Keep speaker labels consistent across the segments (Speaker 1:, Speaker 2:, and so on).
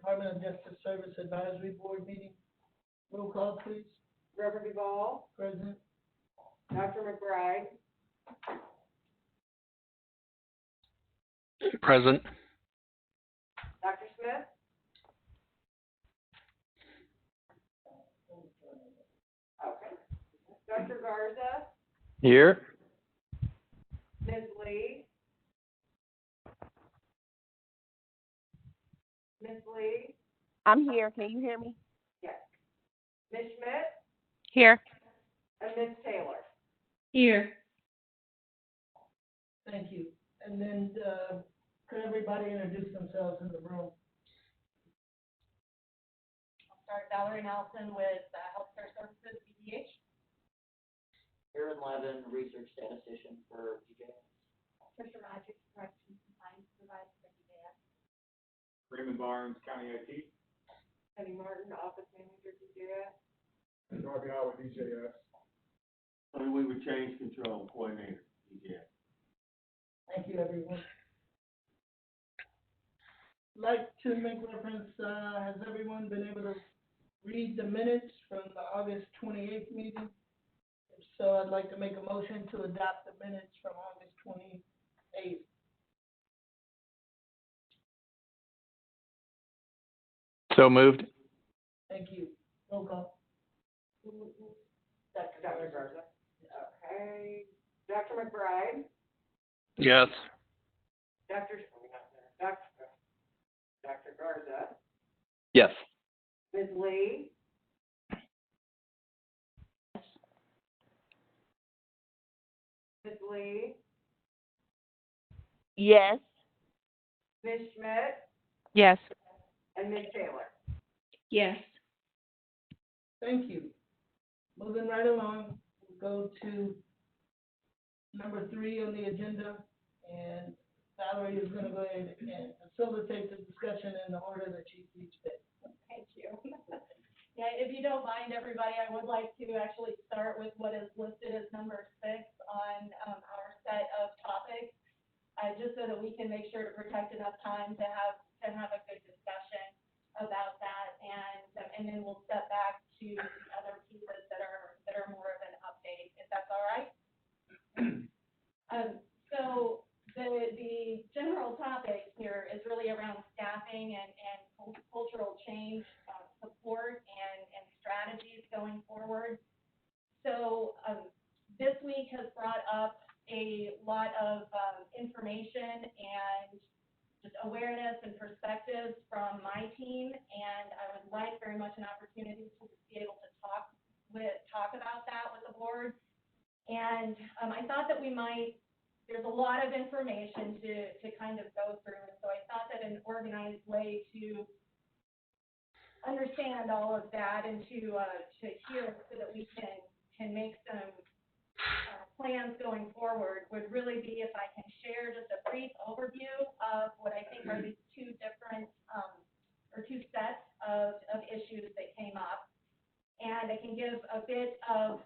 Speaker 1: Department of Justice Service Advisory Board meeting. Roll call, please.
Speaker 2: Reverend Duvall,
Speaker 1: Present.
Speaker 2: Dr. McBride,
Speaker 3: Present.
Speaker 2: Dr. Smith, okay, Dr. Garza,
Speaker 3: Here.
Speaker 2: Ms. Lee, Ms. Lee,
Speaker 4: I'm here. Can you hear me?
Speaker 2: yes, Ms. Schmidt,
Speaker 4: Here.
Speaker 2: and Ms. Taylor.
Speaker 4: Here.
Speaker 1: Thank you. And then, could everybody introduce themselves in the room?
Speaker 5: I'll start. Valerie Nelson with Healthcare Services, BDH.
Speaker 6: Aaron Levin, research statistician for PJS.
Speaker 5: Trisha Magic, Corrections Compliance Supervisor for DJS.
Speaker 7: Raymond Barnes, County IT.
Speaker 2: Penny Martin, Office Manager, DJS.
Speaker 7: And Darby Howard, DJS.
Speaker 8: Tony Weaver, Change Control Coordinator, DJS.
Speaker 1: Thank you, everyone. Like to make reference, has everyone been able to read the minutes from the August 28th meeting? If so, I'd like to make a motion to adopt the minutes from August 28th.
Speaker 3: So moved.
Speaker 1: Thank you. Roll call.
Speaker 2: Dr. Garza. Okay, Dr. McBride,
Speaker 3: Yes.
Speaker 2: Dr. Garza,
Speaker 3: Yes.
Speaker 2: Ms. Lee, Ms. Lee,
Speaker 4: Yes.
Speaker 2: Ms. Schmidt,
Speaker 4: Yes.
Speaker 2: and Ms. Taylor.
Speaker 4: Yes.
Speaker 1: Thank you. Moving right along, we'll go to number 3 on the agenda, and Valerie is gonna go ahead and facilitate the discussion in the order that she sees fit.
Speaker 5: Thank you. Yeah, if you don't mind, everybody, I would like to actually start with what is listed as number 6 on our set of topics, just so that we can make sure to protect enough time to have a good discussion about that, and then we'll step back to the other pieces that are more of an update, if that's all right. So the general topic here is really around staffing and cultural change, support and strategies going forward. So this week has brought up a lot of information and just awareness and perspectives from my team, and I would like very much an opportunity to be able to talk about that with the board. And I thought that there's a lot of information to kind of go through, and so I thought that an organized way to understand all of that and to hear it so that we can make some plans going forward would really be if I can share just a brief overview of what I think are these two different or two sets of issues that came up, and I can give a bit of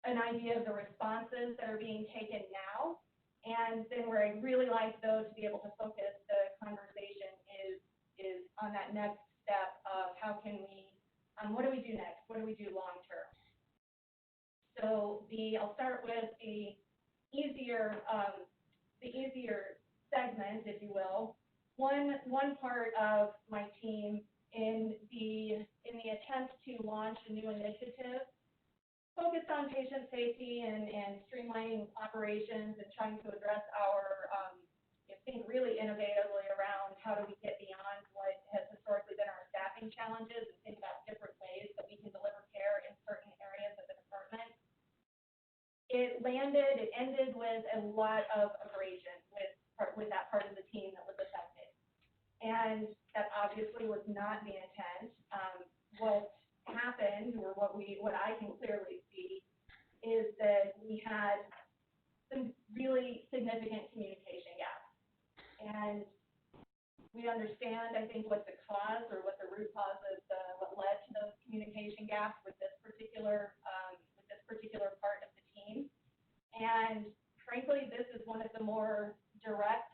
Speaker 5: an idea of the responses that are being taken now, and then where I'd really like though to be able to focus the conversation is on that next step of how can we, what do we do next? What do we do long term? So I'll start with the easier segment, if you will. One part of my team in the attempt to launch a new initiative focused on patient safety and streamlining operations and trying to address our think really innovatively around how do we get beyond what has historically been our staffing challenges and think about different ways that we can deliver care in certain areas of the department. It ended with a lot of abrasion with that part of the team that was affected. And that obviously was not the intent. What happened, or what I can clearly see, is that we had some really significant communication gaps. And we understand, I think, what the cause or what the root cause of what led to those communication gaps with this particular part of the team. And frankly, this is one of the more direct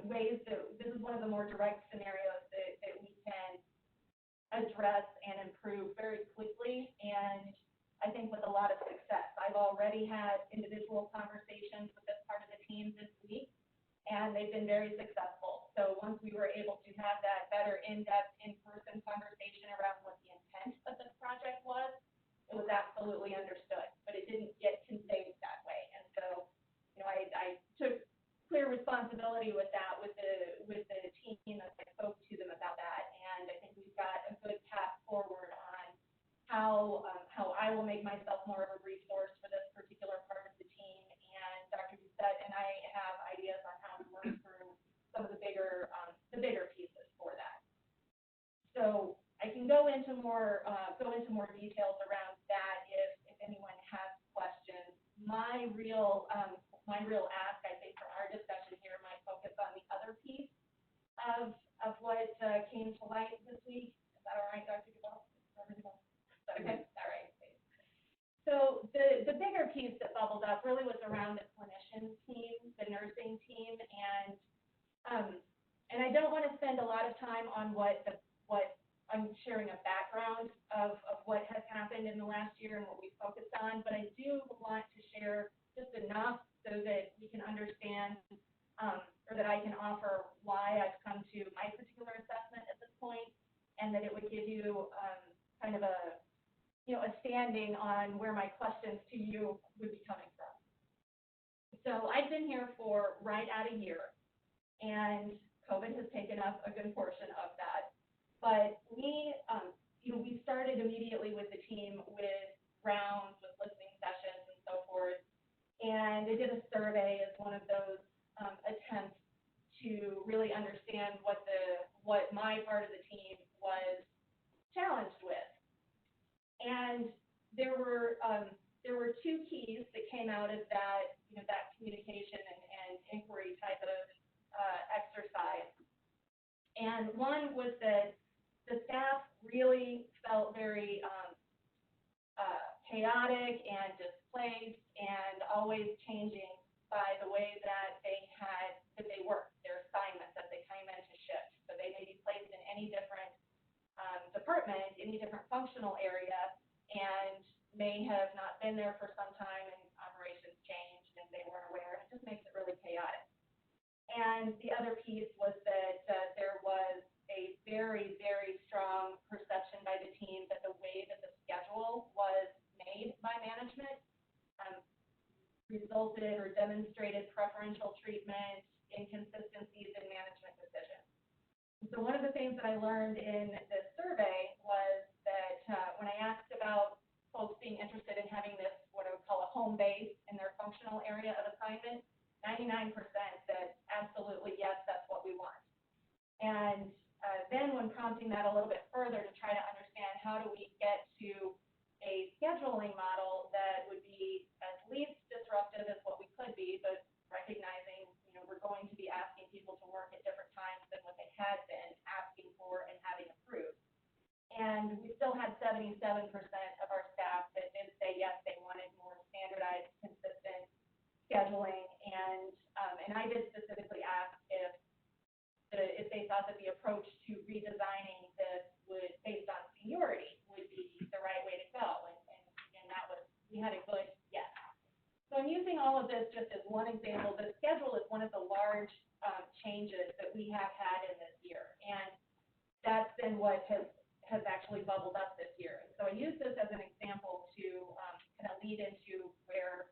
Speaker 5: ways that, this is one of the more direct scenarios that we can address and improve very quickly, and I think with a lot of success. I've already had individual conversations with this part of the team this week, and they've been very successful. So once we were able to have that better in-depth, in-person conversation around what the intent of this project was, it was absolutely understood, but it didn't get conveyed that way. And so, I took clear responsibility with that, with the team as I spoke to them about that, and I think we've got a good path forward on how I will make myself more of a resource for this particular part of the team, and Dr. Doucette and I have ideas on how to work through some of the bigger pieces for that. So I can go into more details around that if anyone has questions. My real ask, I think, for our discussion here might focus on the other piece of what came to light this week. Is that all right, Dr. Duvall? Okay, all right. So the bigger piece that bubbled up really was around the clinician team, the nursing team, and I don't want to spend a lot of time on what I'm sharing a background of what has happened in the last year and what we focused on, but I do want to share just enough so that we can understand, or that I can offer why I've come to my particular assessment at this point, and that it would give you kind of a standing on where my questions to you would be coming from. So I've been here for right at a year, and COVID has taken up a good portion of that. But we started immediately with the team with rounds, with listening sessions and so forth, and I did a survey as one of those attempts to really understand what my part of the team was challenged with. And there were two keys that came out of that, that communication and inquiry type of exercise. And one was that the staff really felt very chaotic and displaced and always changing by the way that they worked, their assignments as they came into shift. So they may be placed in any different department, any different functional area, and may have not been there for some time, and operations changed and they weren't aware, and it just makes it really chaotic. And the other piece was that there was a very, very strong perception by the team that the way that the schedule was made by management resulted or demonstrated preferential treatment, inconsistencies in management decisions. So one of the things that I learned in this survey was that when I asked about folks being interested in having this, what I would call a home base in their functional area of assignment, 99% said absolutely yes, that's what we want. And then when prompting that a little bit further to try to understand how do we get to a scheduling model that would be as least disruptive as what we could be, but recognizing, we're going to be asking people to work at different times than what they had been asking for and having approved. And we still had 77% of our staff that did say yes, they wanted more standardized, consistent scheduling. And I did specifically ask if they thought that the approach to redesigning this would, based on seniority, would be the right way to go. And that was, we had a good yes. So I'm using all of this just as one example. The schedule is one of the large changes that we have had in this year. And that's been what has actually bubbled up this year. And so I use this as an example to kind of lead into where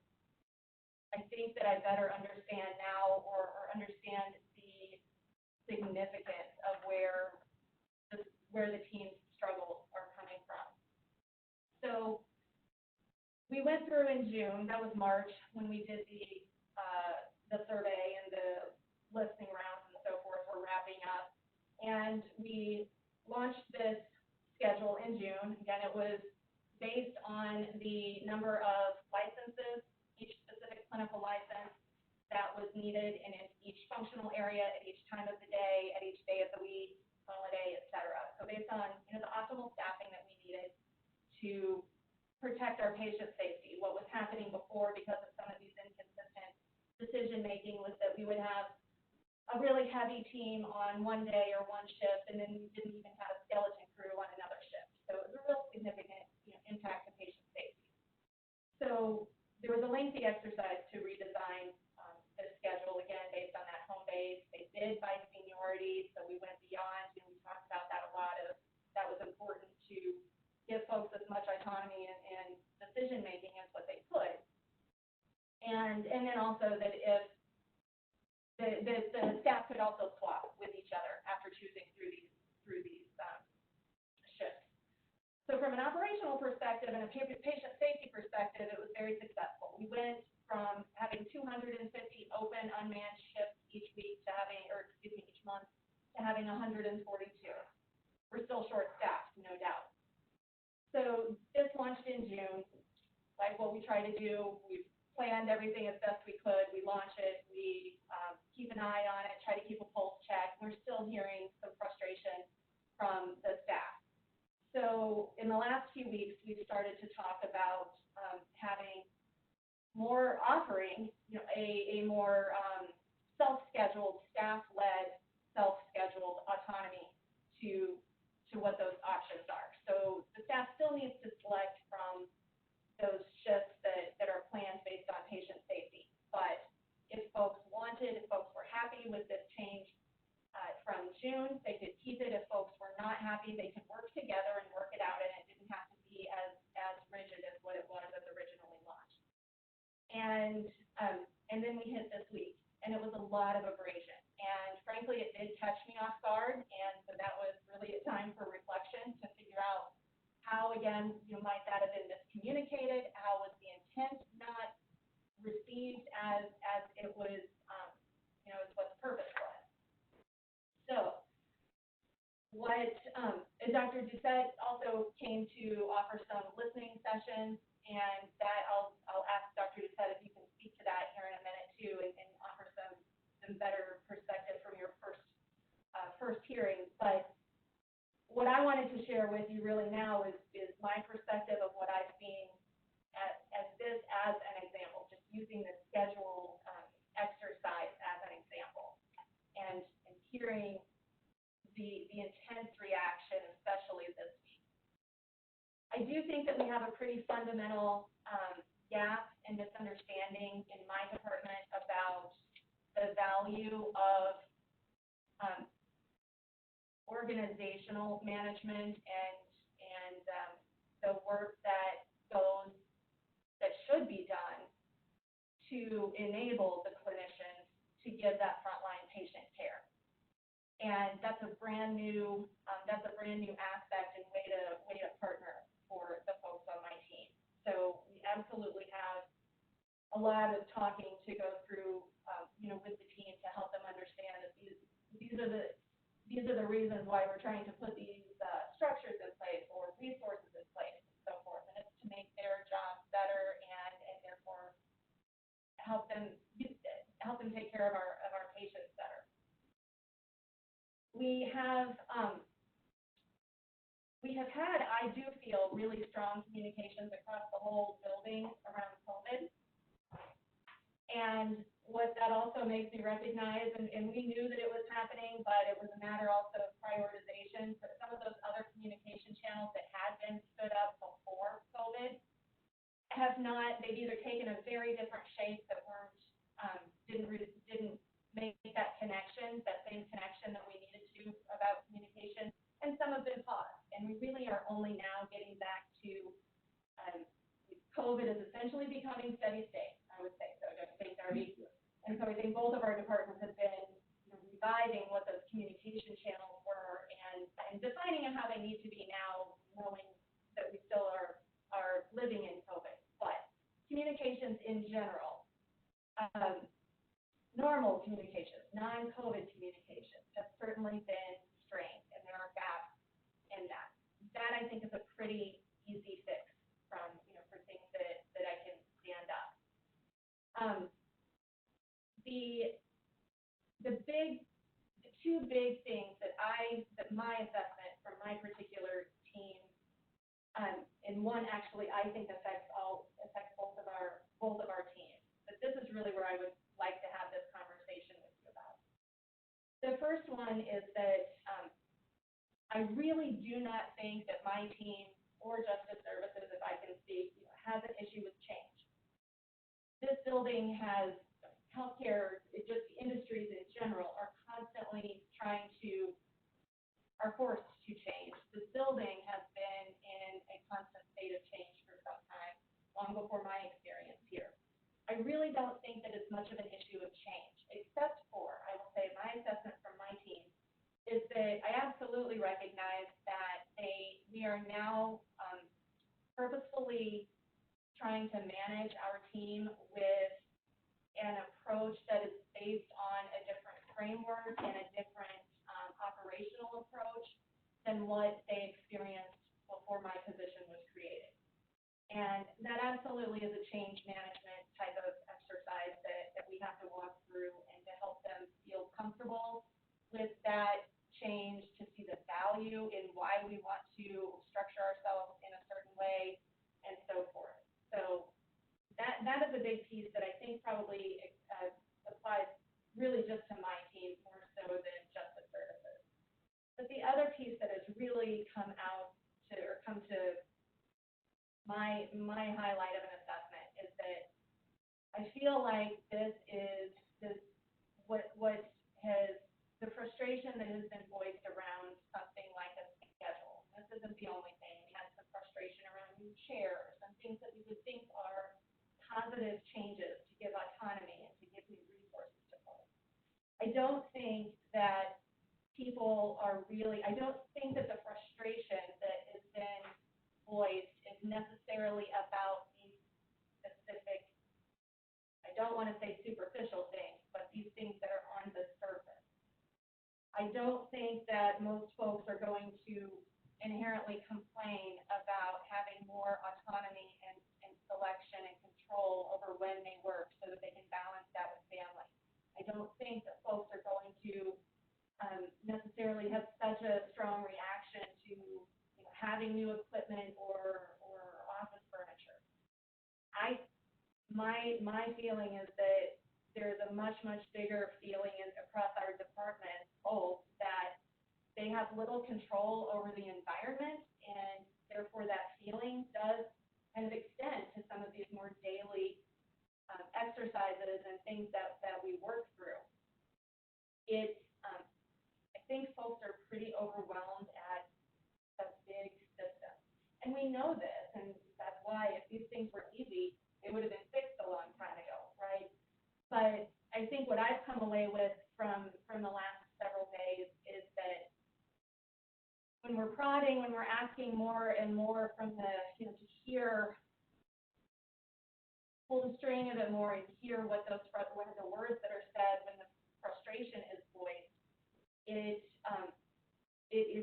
Speaker 5: I think that I better understand now or understand the significance of where the team's struggles are coming from. So we went through in June, that was March, when we did the survey and the listening rounds and so forth were wrapping up. And we launched this schedule in June. Again, it was based on the number of licenses, each specific clinical license that was needed in each functional area at each time of the day, at each day of the week, holiday, et cetera. So based on the optimal staffing that we needed to protect our patient safety. What was happening before because of some of these inconsistent decision making was that we would have a really heavy team on one day or one shift, and then we didn't even have a skeleton crew on another shift. So it was a real significant, impact to patient safety. So there was a lengthy exercise to redesign the schedule, again, based on that home base. They did by seniority, so we went beyond, we talked about that a lot of, that was important to give folks as much autonomy and decision-making as what they could. And then also that if the staff could also swap with each other after choosing through these shifts. So from an operational perspective and a patient safety perspective, it was very successful. We went from having 250 open unmanned shifts each week to having, each month, to having 142. We're still short-staffed, no doubt. So this launched in June. Like what we try to do, we've planned everything as best we could. We launch it, we keep an eye on it, try to keep a pulse check. We're still hearing some frustration from the staff. So in the last few weeks, we've started to talk about having more offering, a more self-scheduled, staff-led, self-scheduled autonomy to what those options are. So the staff still needs to select from those shifts that are planned based on patient safety. But if folks were happy with this change from June, they could keep it. If folks were not happy, they could work together and work it out, and it didn't have to be as rigid as what it was as originally launched. And then we hit this week, and it was a lot of abrasion. And frankly, it did catch me off guard, and so that was really a time for reflection to figure out how, again, might that have been miscommunicated? How was the intent not received as it was, as what the purpose was? So, what Dr. Doucette also came to offer some listening sessions, and that I'll ask Dr. Doucette if you can speak to that here in a minute too, and offer some better perspective from your first hearing. But what I wanted to share with you really now is my perspective of what I've seen as this as an example, just using the schedule exercise as an example, and hearing the intense reaction, especially this week. I do think that we have a pretty fundamental gap and misunderstanding in my department about the value of organizational management and the work that should be done to enable the clinicians to give that frontline patient care. And that's a brand new aspect and way to partner for the folks on my team. So we absolutely have a lot of talking to go through, with the team to help them understand that these are the reasons why we're trying to put these structures in place or resources in place and so forth. And it's to make their jobs better and therefore help them take care of our patients better. We have had, I do feel, really strong communications across the whole building around COVID. And what that also makes me recognize, and we knew that it was happening, but it was a matter also of prioritization. For some of those other communication channels that had been stood up before COVID they've either taken a very different shape that didn't make that connection, that same connection that we needed to about communication, and some have been paused. And we really are only now getting back to COVID is essentially becoming steady state, I would say. So and so I think both of our departments have been reviving what those communication channels were and defining how they need to be now, knowing that we still are living in COVID. But communications in general, normal communications, non-COVID communications have certainly been strained, and there are gaps in that. That I think is a pretty easy fix from for things that I can stand up. The two big things that my assessment from my particular team, and one actually I think affects both of our teams. But this is really where I would like to have this conversation with you about. The first one is that, I really do not think that my team or Justice Services, if I can speak, has an issue with change. This building has healthcare, just industries in general are constantly are forced to change. This building has been in a constant state of change for some time, long before my experience here. I really don't think that it's much of an issue of change, except for, I will say, my assessment from my team is that I absolutely recognize that we are now purposefully trying to manage our team with an approach that is based on a different framework and a different operational approach than what they experienced before my position was created. And that absolutely is a change management type of exercise that we have to walk through and to help them feel comfortable with that change, to see the value in why we want to structure ourselves in a certain way, and so forth. So that is a big piece that I think probably applies really just to my team more so than Justice Services. But the other piece that has really come to my highlight of an assessment is that I feel like the frustration that has been voiced around something like a schedule. This isn't the only thing. We had some frustration around new chairs and things that we would think are positive changes to give autonomy and to give new resources to folks. I don't think that I don't think that the frustration that has been voiced is necessarily about these specific, I don't want to say superficial things, but these things that are on the surface. I don't think that most folks are going to inherently complain about having more autonomy and selection and control over when they work so that they can balance that with family. I don't think that folks are going to necessarily have such a strong reaction to having new equipment or office furniture. My feeling is that there's a much bigger feeling across our department, both that they have little control over the environment, and therefore that feeling does kind of extend to some of these more daily exercises and things that we work through. I think folks are pretty overwhelmed at a big system. And we know this, and that's why if these things were easy, they would have been fixed a long time ago, right? But I think what I've come away with from the last several days is that when we're prodding, when we're asking more and more from to hear, pull the string a bit more and hear what are the words that are said when the frustration is voiced, it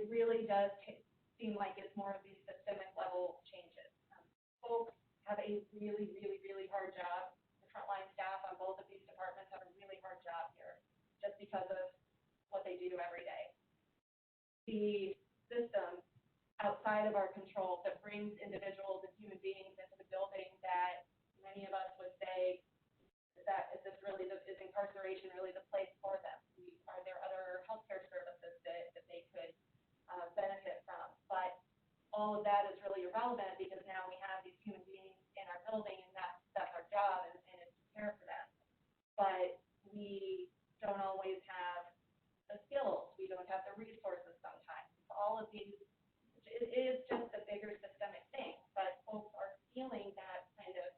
Speaker 5: really does seem like it's more of these systemic level changes. Folks have a really hard job. The frontline staff on both of these departments have a really hard job here, just because of what they do every day. The system outside of our control that brings individuals and human beings into the building that many of us would say, is incarceration really the place for them? Are there other healthcare services that they could benefit from? But all of that is really irrelevant because now we have these human beings in our building, and that's our job, and it's to care for them. But we don't always have the skills. We don't have the resources sometimes. All of these, it is just a bigger systemic thing, but folks are feeling that kind of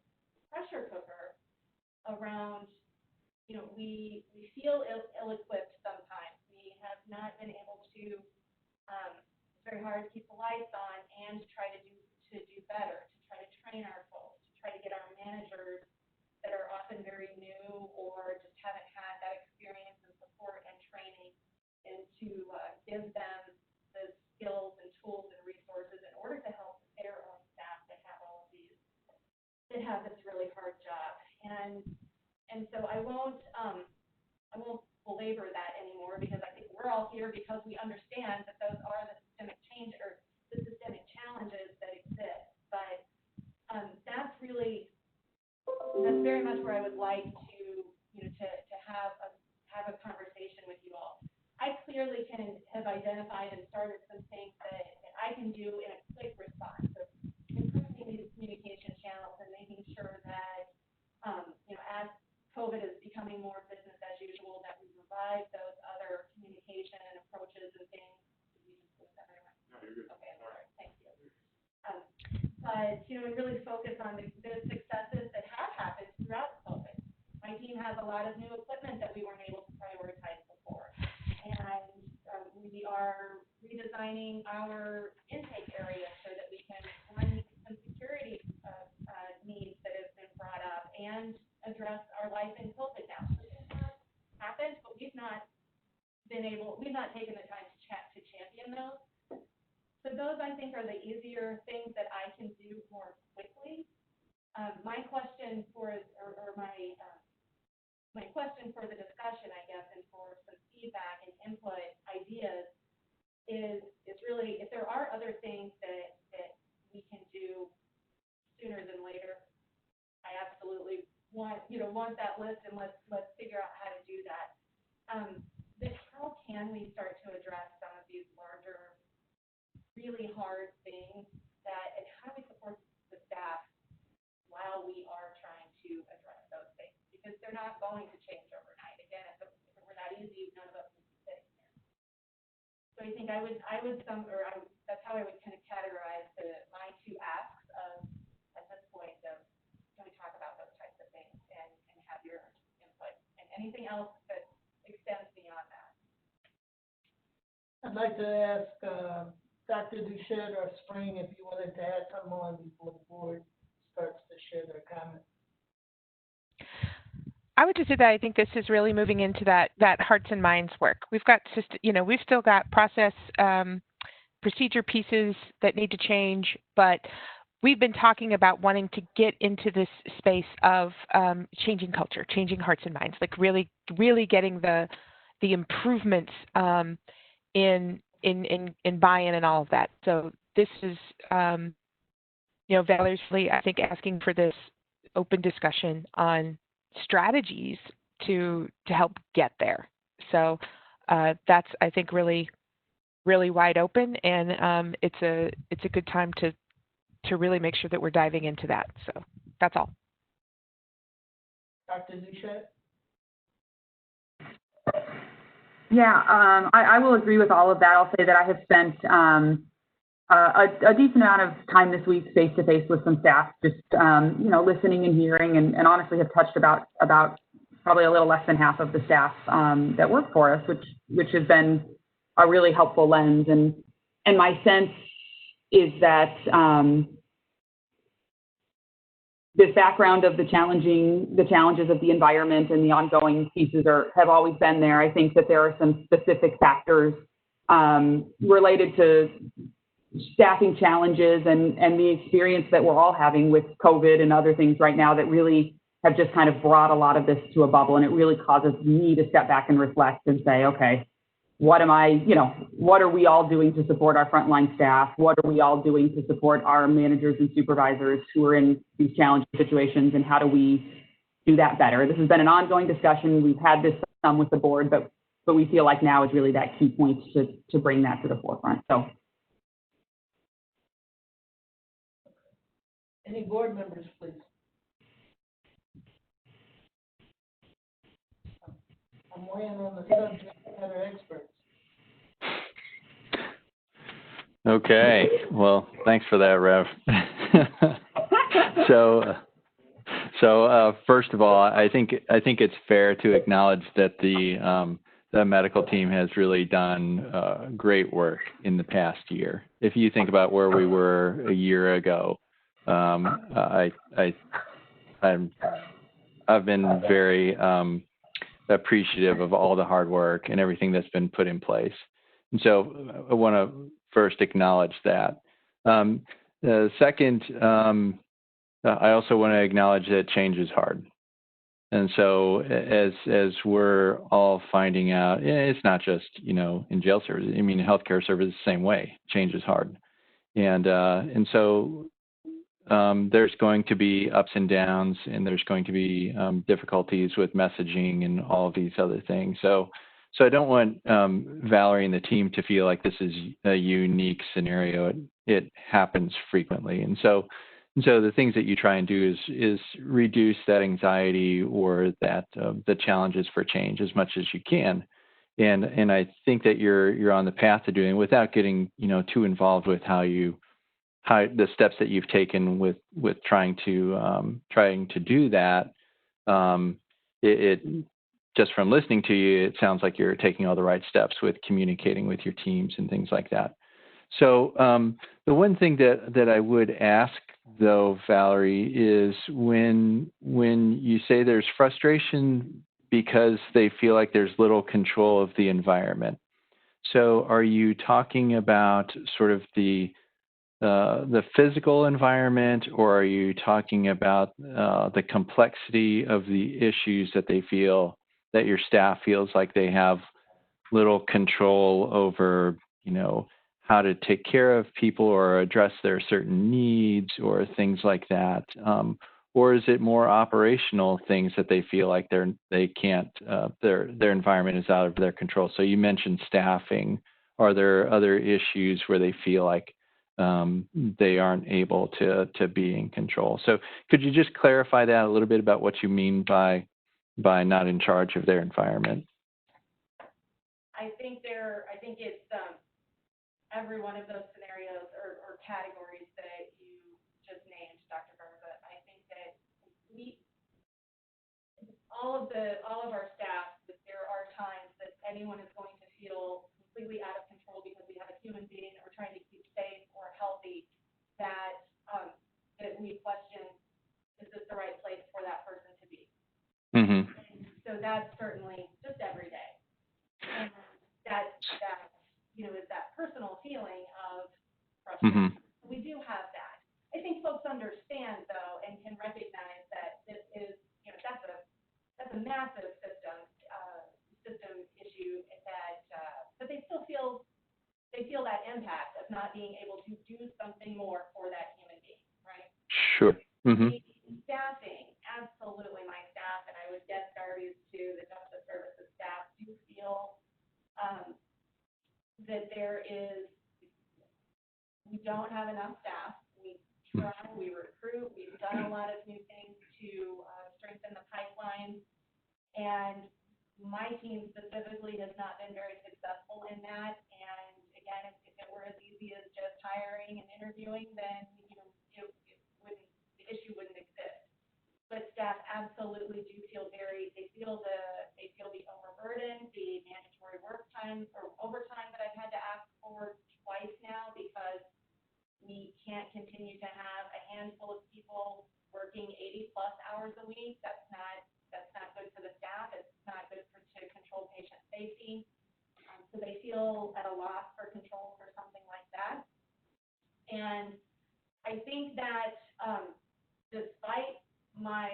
Speaker 5: pressure cooker around, we feel ill-equipped sometimes. We have not been able to, it's very hard to keep the lights on and try to do better, to try to train our folks, to try to get our managers that are often very new or just haven't had that experience and support and training, and to give them the skills and tools and resources in order to help their own staff that have all of these, that have this really hard job. And so I won't belabor that anymore, because I think we're all here because we understand that those are the systemic challenges that exist. But that's very much where I would like to have a conversation with you all. clearly have identified and started some things that I can do in a quick response. So improving these communication channels and making sure that, as COVID is becoming more business as usual, that we provide those other communication and approaches and things. Did we just lose everyone?
Speaker 7: No, you're good.
Speaker 5: Okay, all right, thank you. But, and really focus on the successes that have happened throughout COVID. My team has a lot of new equipment that we weren't able to prioritize before. And we are redesigning our intake area so that we can meet some security needs that have been brought up and address our life in COVID now. So this has happened, but we've not taken the time to champion those. So those, I think, are the easier things that I can do more quickly. My question for the discussion, I guess, and for some feedback and input ideas is really if there are other things that we can do sooner than later. I absolutely want that list, and let's figure out how to do that. But how can we start to address some of these larger, really hard things and how do we support the staff while we are trying to address those things? Because they're not going to change overnight. Again, if it were that easy, none of us would be sitting here. So I think that's how I would kind of categorize my two asks at this point of can we talk about those types of things and have your input and anything else that extends beyond that.
Speaker 1: I'd like to ask, Dr. Duchette or Spring, if you wanted to add something on before the board starts to share their comments.
Speaker 4: I would just say that I think this is really moving into that hearts and minds work. We've got we've still got process, procedure pieces that need to change, but we've been talking about wanting to get into this space of changing culture, changing hearts and minds, like really getting the improvements in buy-in and all of that. So this is, Valerie's really, I think, asking for this open discussion on strategies to help get there. So that's, I think, really wide open, and it's a good time to really make sure that we're diving into that. So that's all.
Speaker 1: Dr. Duchette?
Speaker 9: Yeah, I will agree with all of that. I'll say that I have spent a decent amount of time this week face-to-face with some staff, just, listening and hearing, and honestly have touched about probably a little less than half of the staff that work for us, which has been a really helpful lens. And my sense is that this background of the challenges of the environment and the ongoing pieces have always been there. I think that there are some specific factors related to staffing challenges and the experience that we're all having with COVID and other things right now that really have just kind of brought a lot of this to a bubble. And it really causes me to step back and reflect and say, okay, what are we all doing to support our frontline staff? What are we all doing to support our managers and supervisors who are in these challenging situations, and how do we do that better? This has been an ongoing discussion. We've had this with the board, but we feel like now is really that key point to bring that to the forefront. So.
Speaker 1: Any board members, please? I'm weighing on the subject that are experts.
Speaker 3: Okay. Well, thanks for that, Rev. So first of all, I think it's fair to acknowledge that the medical team has really done great work in the past year. If you think about where we were a year ago, I've been very appreciative of all the hard work and everything that's been put in place. And so I want to first acknowledge that. Second, I also want to acknowledge that change is hard. And so as we're all finding out, it's not just, in jail services. I mean, in healthcare services, the same way. Change is hard. And so there's going to be ups and downs, and there's going to be difficulties with messaging and all of these other things. So So I don't want Valerie and the team to feel like this is a unique scenario. It happens frequently. And so the things that you try and do is reduce that anxiety or that the challenges for change as much as you can. And I think that you're on the path to doing it without getting, too involved with how the steps that you've taken with trying to do that. It just from listening to you, it sounds like you're taking all the right steps with communicating with your teams and things like that. So the one thing that I would ask, though, Valerie, is when you say there's frustration because they feel like there's little control of the environment. So are you talking about sort of the physical environment, or are you talking about the complexity of the issues that they feel, that your staff feels like they have little control over, how to take care of people or address their certain needs or things like that? Or is it more operational things that they feel like they can't, their environment is out of their control? So you mentioned staffing. Are there other issues where they feel like they aren't able to be in control? So could you just clarify that a little bit about what you mean by not in charge of their environment?
Speaker 5: I think it's every one of those scenarios or categories that you just named, Dr. Garza. I think that all of our staff, that there are times that anyone is going to feel completely out of control because we have a human being that we're trying to keep safe or healthy, that we question, is this the right place for that person to be?
Speaker 3: Mm-hmm.
Speaker 5: And so that's certainly just every day. And that is that personal feeling of frustration. Mm-hmm. We do have that. I think folks understand, though, and can recognize that this is, that's a massive system issue that, but they still feel that impact of not being able to do something more for that human being, right?
Speaker 3: Sure. Mm-hmm.
Speaker 5: Staffing, absolutely. My staff, and I would guess Darby's too, the justice services staff do feel that we don't have enough staff. We try, we recruit, we've done a lot of new things to strengthen the pipeline, and my team specifically has not been very successful in that. And again, if it were as easy as just hiring and interviewing, then the issue wouldn't exist. But staff absolutely do feel they feel the overburden, the mandatory work time or overtime that I've had to ask for twice now, because we can't continue to have a handful of people working 80+ hours a week. That's not good for the staff. It's not good to control patient safety. So they feel at a loss for control for something like that. And I think that despite my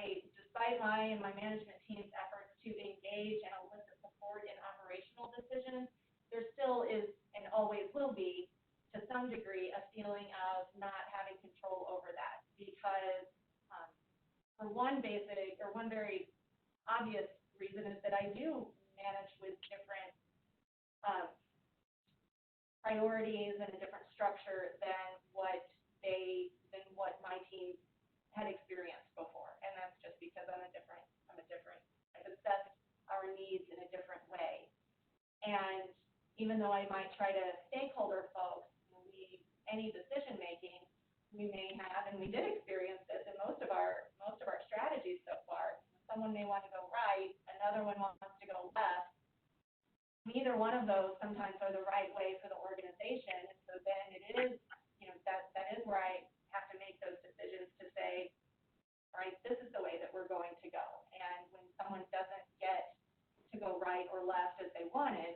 Speaker 5: and my management team's efforts to engage and elicit support in operational decisions, there still is and always will be, to some degree, a feeling of not having control over that, because for one very obvious reason is that I do manage with different priorities and a different structure than what my team had experienced before, and that's just because I'm a different. I've assessed our needs in a different way, and even though I might try to stakeholder folks, any decision making we may have, and we did experience this in most of our strategies so far. Someone may want to go right, another one wants to go left. Neither one of those sometimes are the right way for the organization, and so then it is, that is where I have to make those decisions to say, all right, this is the way that we're going to go. And when someone doesn't get to go right or left as they wanted,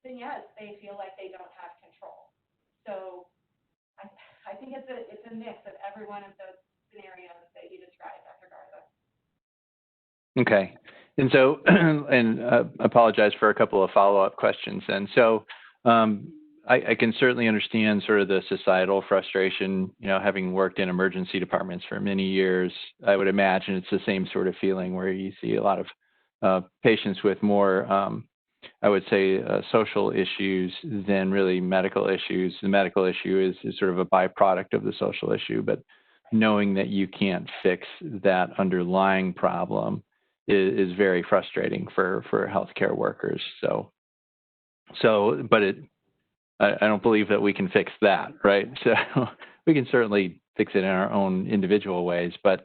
Speaker 5: then yes, they feel like they don't have control. So I think it's a mix of every one of those scenarios that you described, Dr. Garza.
Speaker 3: Okay. And so, and apologize for a couple of follow-up questions then. So I can certainly understand sort of the societal frustration, having worked in emergency departments for many years. I would imagine it's the same sort of feeling where you see a lot of patients with more I would say, social issues than really medical issues. The medical issue is sort of a byproduct of the social issue, but knowing that you can't fix that underlying problem is very frustrating for healthcare workers. But I don't believe that we can fix that, right? So we can certainly fix it in our own individual ways, but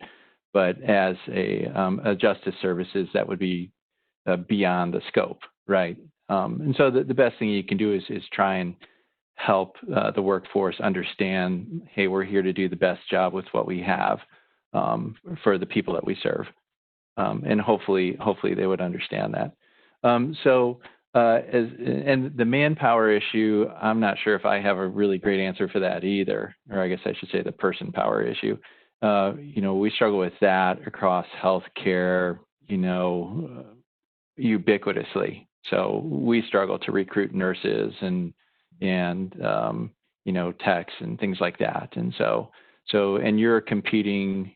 Speaker 3: as a justice services, that would be beyond the scope, right? And so the best thing you can do is try and help the workforce understand, hey, we're here to do the best job with what we have for the people that we serve. And hopefully they would understand that. And the manpower issue, I'm not sure if I have a really great answer for that either, or I guess I should say the person power issue. We struggle with that across healthcare, ubiquitously. So we struggle to recruit nurses and techs and things like that. And and you're competing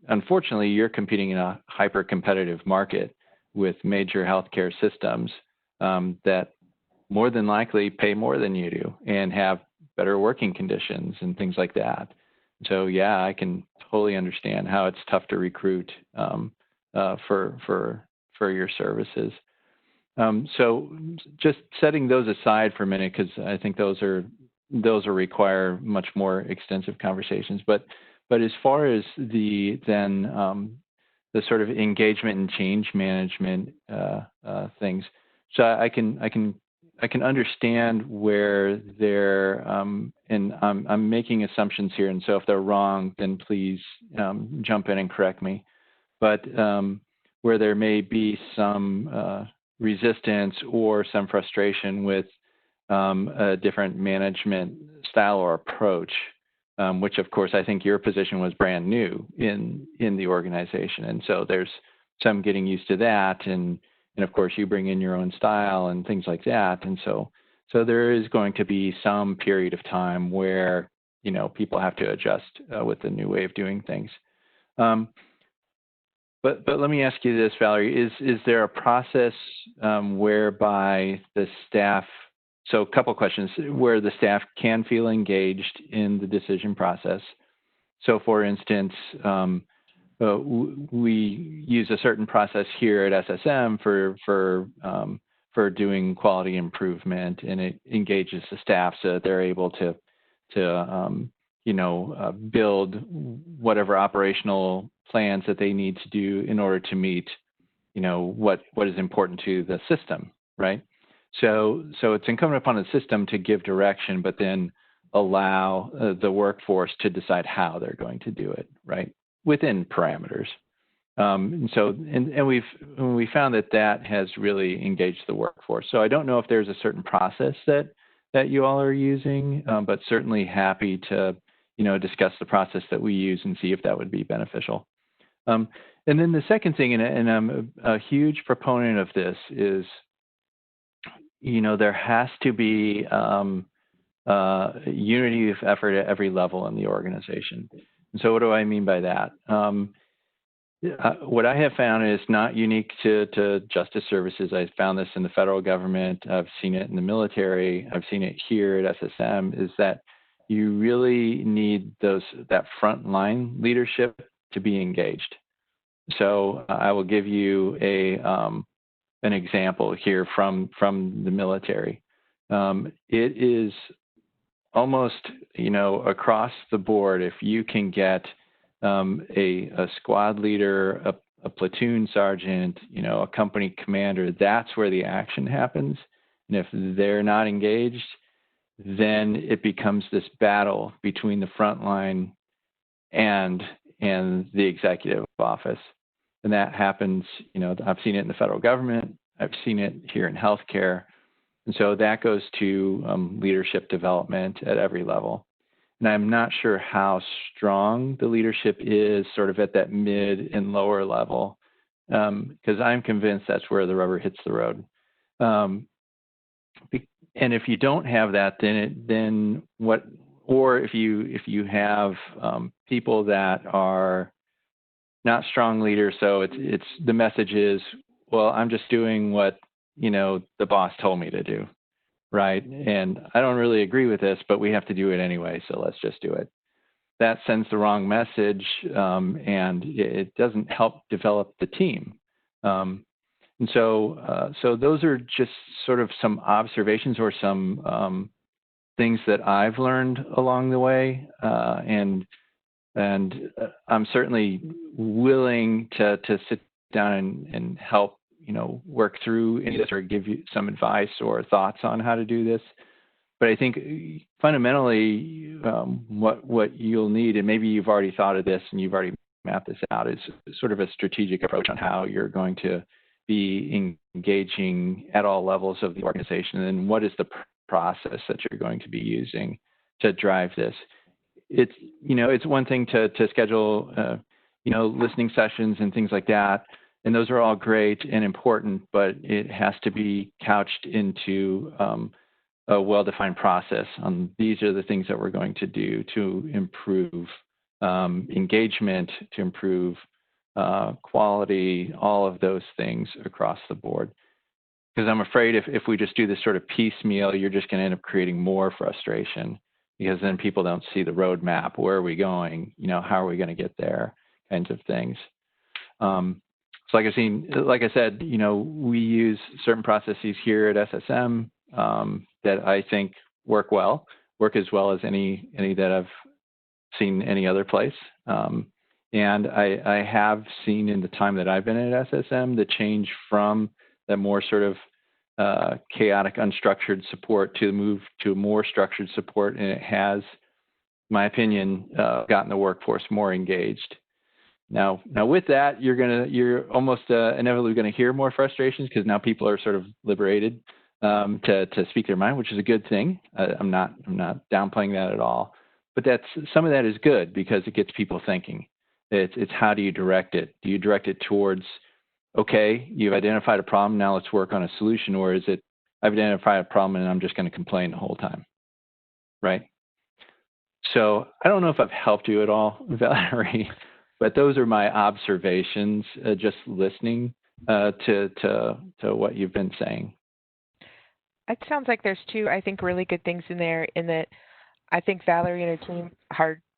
Speaker 3: unfortunately, you're competing in a hyper competitive market with major healthcare systems that more than likely pay more than you do and have better working conditions and things like that. So yeah, I can totally understand how it's tough to recruit for your services. So just setting those aside for a minute, because I think those will require much more extensive conversations. But as far as the sort of engagement and change management things, so I can understand where they're and I'm making assumptions here, and so if they're wrong, then please jump in and correct me. But where there may be some resistance or some frustration with a different management style or approach, which of course I think your position was brand new in the organization, and so there's some getting used to that, and of course you bring in your own style and things like that, and so there is going to be some period of time where people have to adjust with the new way of doing things. But let me ask you this, Valerie, is there a process whereby the staff, so a couple questions, where the staff can feel engaged in the decision process? So for instance, we use a certain process here at SSM for doing quality improvement, and it engages the staff so that they're able to build whatever operational plans that they need to do in order to meet, what is important to the system, right? So it's incumbent upon the system to give direction, but then allow the workforce to decide how they're going to do it, right, within parameters. And we found that has really engaged the workforce. So I don't know if there's a certain process that you all are using, but certainly happy to discuss the process that we use and see if that would be beneficial. And then the second thing, and I'm a huge proponent of this, is there has to be unity of effort at every level in the organization. And so what do I mean by that? What I have found is not unique to justice services. I've found this in the federal government. I've seen it in the military. I've seen it here at SSM, is that you really need that frontline leadership to be engaged. So I will give you an example here from the military. It is almost across the board, if you can get a squad leader, a platoon sergeant, a company commander, that's where the action happens. And if they're not engaged, then it becomes this battle between the front line and the executive office. And that happens, I've seen it in the federal government, I've seen it here in healthcare. And so that goes to leadership development at every level. And I'm not sure how strong the leadership is sort of at that mid and lower level, because I'm convinced that's where the rubber hits the road. And if you don't have that, then what? Or if you have people that are not strong leaders, so it's the message is, well, I'm just doing what the boss told me to do, right? And I don't really agree with this, but we have to do it anyway, so let's just do it. That sends the wrong message, and it doesn't help develop the team. And so those are just sort of some observations or some things that I've learned along the way, and I'm certainly willing to sit down and help work through any of this or give you some advice or thoughts on how to do this. But I think fundamentally, what you'll need, and maybe you've already thought of this and you've already mapped this out, is sort of a strategic approach on how you're going to be engaging at all levels of the organization, and what is the process that you're going to be using to drive this. It's one thing to schedule, listening sessions and things like that, and those are all great and important, but it has to be couched into a well-defined process. These are the things that we're going to do to improve engagement, to improve quality, all of those things across the board. Because I'm afraid if we just do this sort of piecemeal, you're just going to end up creating more frustration, because then people don't see the roadmap. Where are we going? How are we going to get there? Kinds of things. So like I said, we use certain processes here at SSM that I think work as well as any that I've seen any other place. And I have seen in the time that I've been at SSM the change from that more sort of chaotic, unstructured support to move to more structured support, and it has, in my opinion, gotten the workforce more engaged. Now with that, you're almost inevitably going to hear more frustrations, because now people are sort of liberated to speak their mind, which is a good thing. I'm not downplaying that at all, but some of that is good because it gets people thinking. It's how do you direct it? Do you direct it towards, okay, you've identified a problem, now let's work on a solution, or is it, I've identified a problem and I'm just going to complain the whole time, right? So I don't know if I've helped you at all, Valerie, but those are my observations, just listening to what you've been saying.
Speaker 4: It sounds like there's two, I think, really good things in there, in that I think Valerie and her team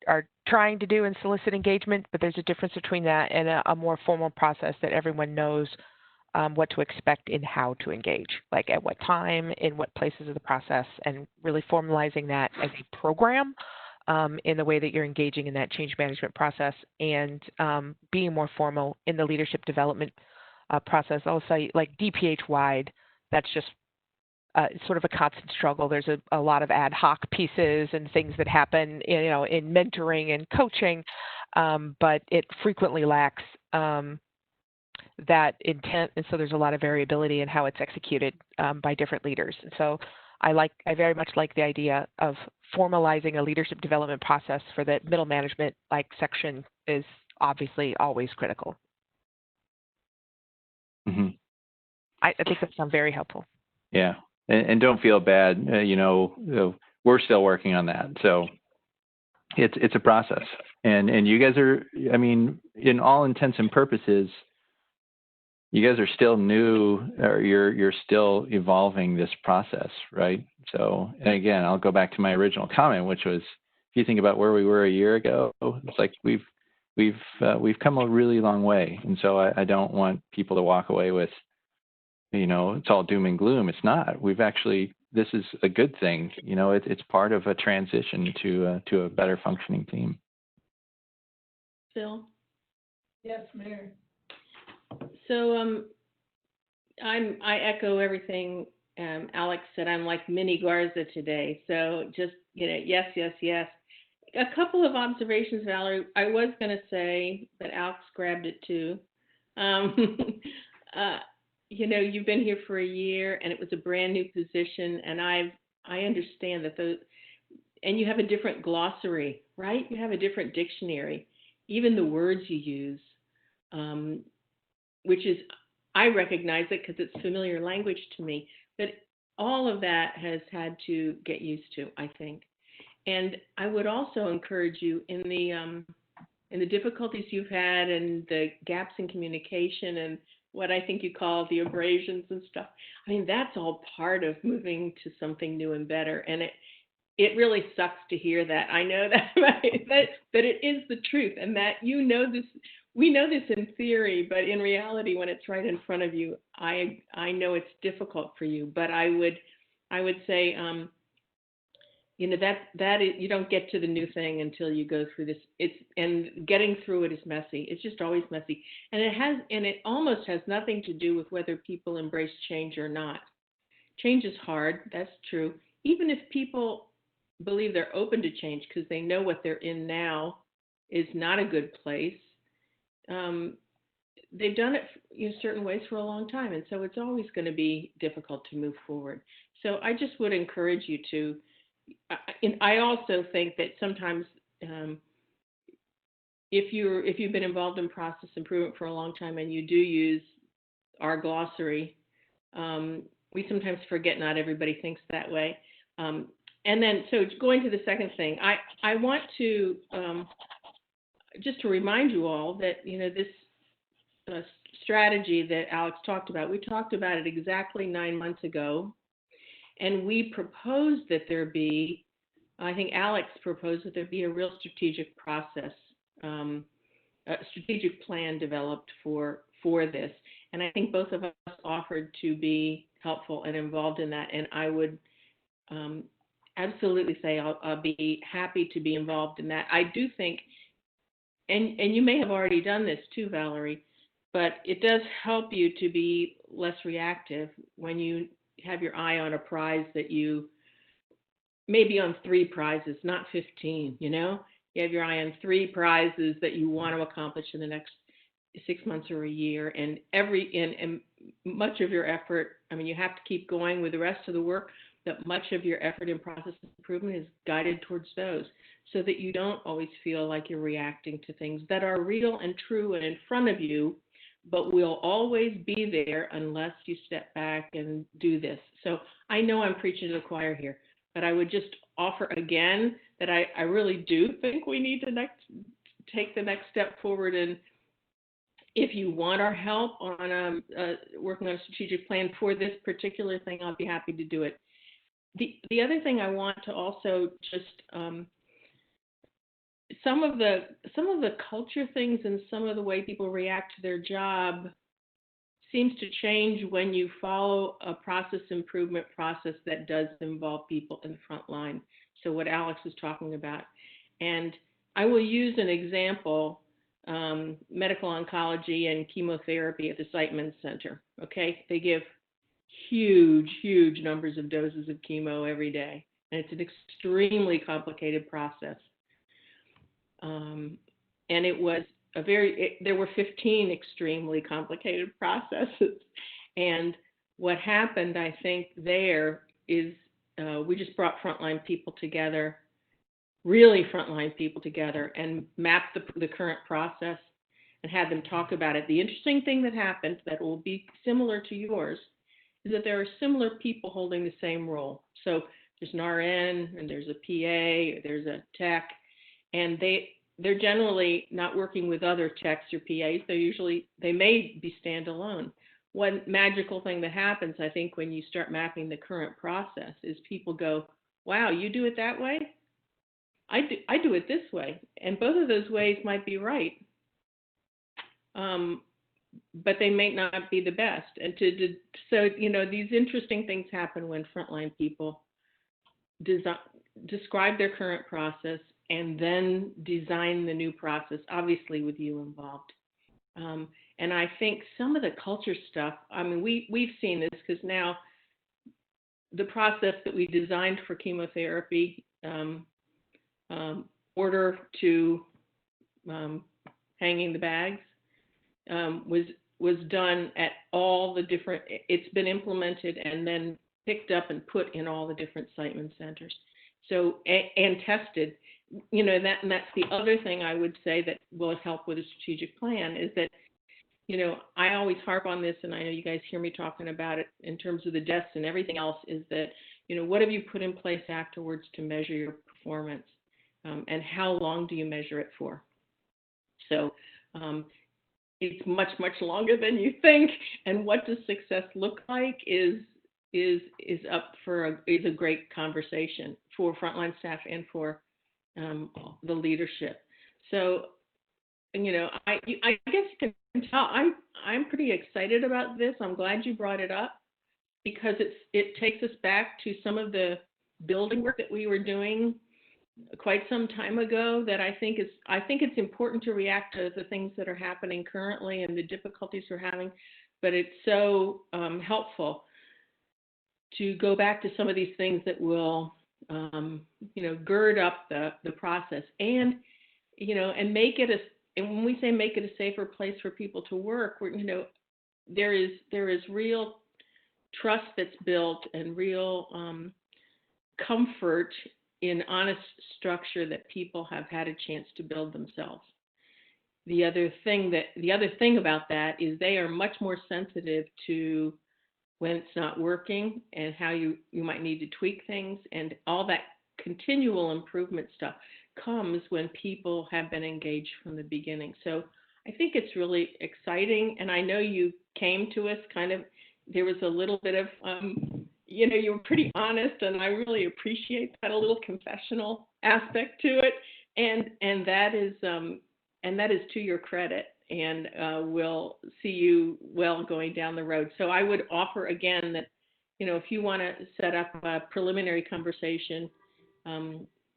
Speaker 4: are trying to do and solicit engagement, but there's a difference between that and a more formal process that everyone knows what to expect in how to engage, like at what time, in what places of the process, and really formalizing that as a program in the way that you're engaging in that change management process, and being more formal in the leadership development process. I'll say, like DPH-wide, that's just sort of a constant struggle. There's a lot of ad hoc pieces and things that happen, in mentoring and coaching, but it frequently lacks that intent, and so there's a lot of variability in how it's executed by different leaders. And so I very much like the idea of formalizing a leadership development process for the middle management section is obviously always critical.
Speaker 3: Mm-hmm.
Speaker 4: I think that sounds very helpful.
Speaker 3: Yeah. And don't feel bad, we're still working on that. So it's a process. And you guys are, in all intents and purposes, you guys are still new, or you're still evolving this process, right? So, and again, I'll go back to my original comment, which was, if you think about where we were a year ago, it's like we've come a really long way. And so I don't want people to walk away with, it's all doom and gloom. It's not. This is a good thing. It's part of a transition to a better functioning team.
Speaker 10: Phil?
Speaker 1: Yes, Mary.
Speaker 10: So I echo everything Alex said. I'm like mini Garza today. So just, yes, yes, yes. A couple of observations, Valerie. I was going to say, but Alex grabbed it too. You've been here for a year, and it was a brand new position, and I understand that and you have a different glossary, right? You have a different dictionary, even the words you use, which is, I recognize it because it's familiar language to me, but all of that has had to get used to, I think. And I would also encourage you in the difficulties you've had and the gaps in communication and what I think you call the abrasions and stuff. I mean, that's all part of moving to something new and better. And it really sucks to hear that. I know that, but it is the truth, and that this. We know this in theory, but in reality, when it's right in front of you, I know it's difficult for you. But I would say, that is, you don't get to the new thing until you go through this. And getting through it is messy. It's just always messy, and it almost has nothing to do with whether people embrace change or not. Change is hard. That's true. Even if people believe they're open to change because they know what they're in now is not a good place. They've done it in certain ways for a long time, and so it's always going to be difficult to move forward. So I just would encourage you to, and I also think that sometimes if you've been involved in process improvement for a long time and you do use our glossary, we sometimes forget not everybody thinks that way. And then, so going to the second thing, I want to just to remind you all that, this strategy that Alex talked about, we talked about it exactly 9 months ago, and we proposed that there be, I think Alex proposed that there be a real strategic process, a strategic plan developed for this. And I think both of us offered to be helpful and involved in that, and I would absolutely say I'll be happy to be involved in that. I do think, and you may have already done this too, Valerie, but it does help you to be less reactive when you have your eye on a prize that you, maybe on 3 prizes, not 15, you have your eye on 3 prizes that you want to accomplish in the next 6 months or a year, and much of your effort, you have to keep going with the rest of the work, but much of your effort in process improvement is guided towards those, so that you don't always feel like you're reacting to things that are real and true and in front of you, but will always be there unless you step back and do this. So I know I'm preaching to the choir here, but I would just offer again that I really do think we need to take the next step forward. And if you want our help on working on a strategic plan for this particular thing, I'll be happy to do it. The other thing I want to also just some of the culture things and some of the way people react to their job seems to change when you follow a process improvement process that does involve people in the front line. So what Alex was talking about. And I will use an example, medical oncology and chemotherapy at the Siteman Center. Okay, they give huge numbers of doses of chemo every day, and it's an extremely complicated process. And it was there were 15 extremely complicated processes. And what happened, I think, there is we just brought frontline people together, really frontline people together, and mapped the current process and had them talk about it. The interesting thing that happened that will be similar to yours is that there are similar people holding the same role. So there's an RN, and there's a PA, there's a tech, and they're generally not working with other techs or PAs. They may be standalone. One magical thing that happens, I think, when you start mapping the current process is people go, wow, you do it that way? I do it this way. And both of those ways might be right. But they may not be the best. And so these interesting things happen when frontline people describe their current process and then design the new process, obviously with you involved. And I think some of the culture stuff, we've seen this because now the process that we designed for chemotherapy, order to hanging the bags, was done at all the different, it's been implemented and then picked up and put in all the different Siteman centers. So, and tested, and that's the other thing I would say that will help with a strategic plan is that, I always harp on this, and I know you guys hear me talking about it in terms of the deaths and everything else, is that, what have you put in place afterwards to measure your performance? And how long do you measure it for? So it's much, much longer than you think. And what does success look like is up for is a great conversation for frontline staff and for the leadership. So, you know, I guess you can tell I'm pretty excited about this. I'm glad you brought it up because it takes us back to some of the building work that we were doing quite some time ago that I think it's important to react to the things that are happening currently and the difficulties we're having, but it's so helpful to go back to some of these things that will, you know, gird up the process and, you know, and make it and when we say make it a safer place for people to work, you know, there is real trust that's built and real comfort in honest structure that people have had a chance to build themselves. The other thing about that is they are much more sensitive to when it's not working and how you might need to tweak things, and all that continual improvement stuff comes when people have been engaged from the beginning. So I think it's really exciting, and I know you came to us there was a little bit of, you know, you were pretty honest, and I really appreciate that, a little confessional aspect to it, and that is to your credit, and we'll see you well going down the road. So I would offer again that, you know, if you want to set up a preliminary conversation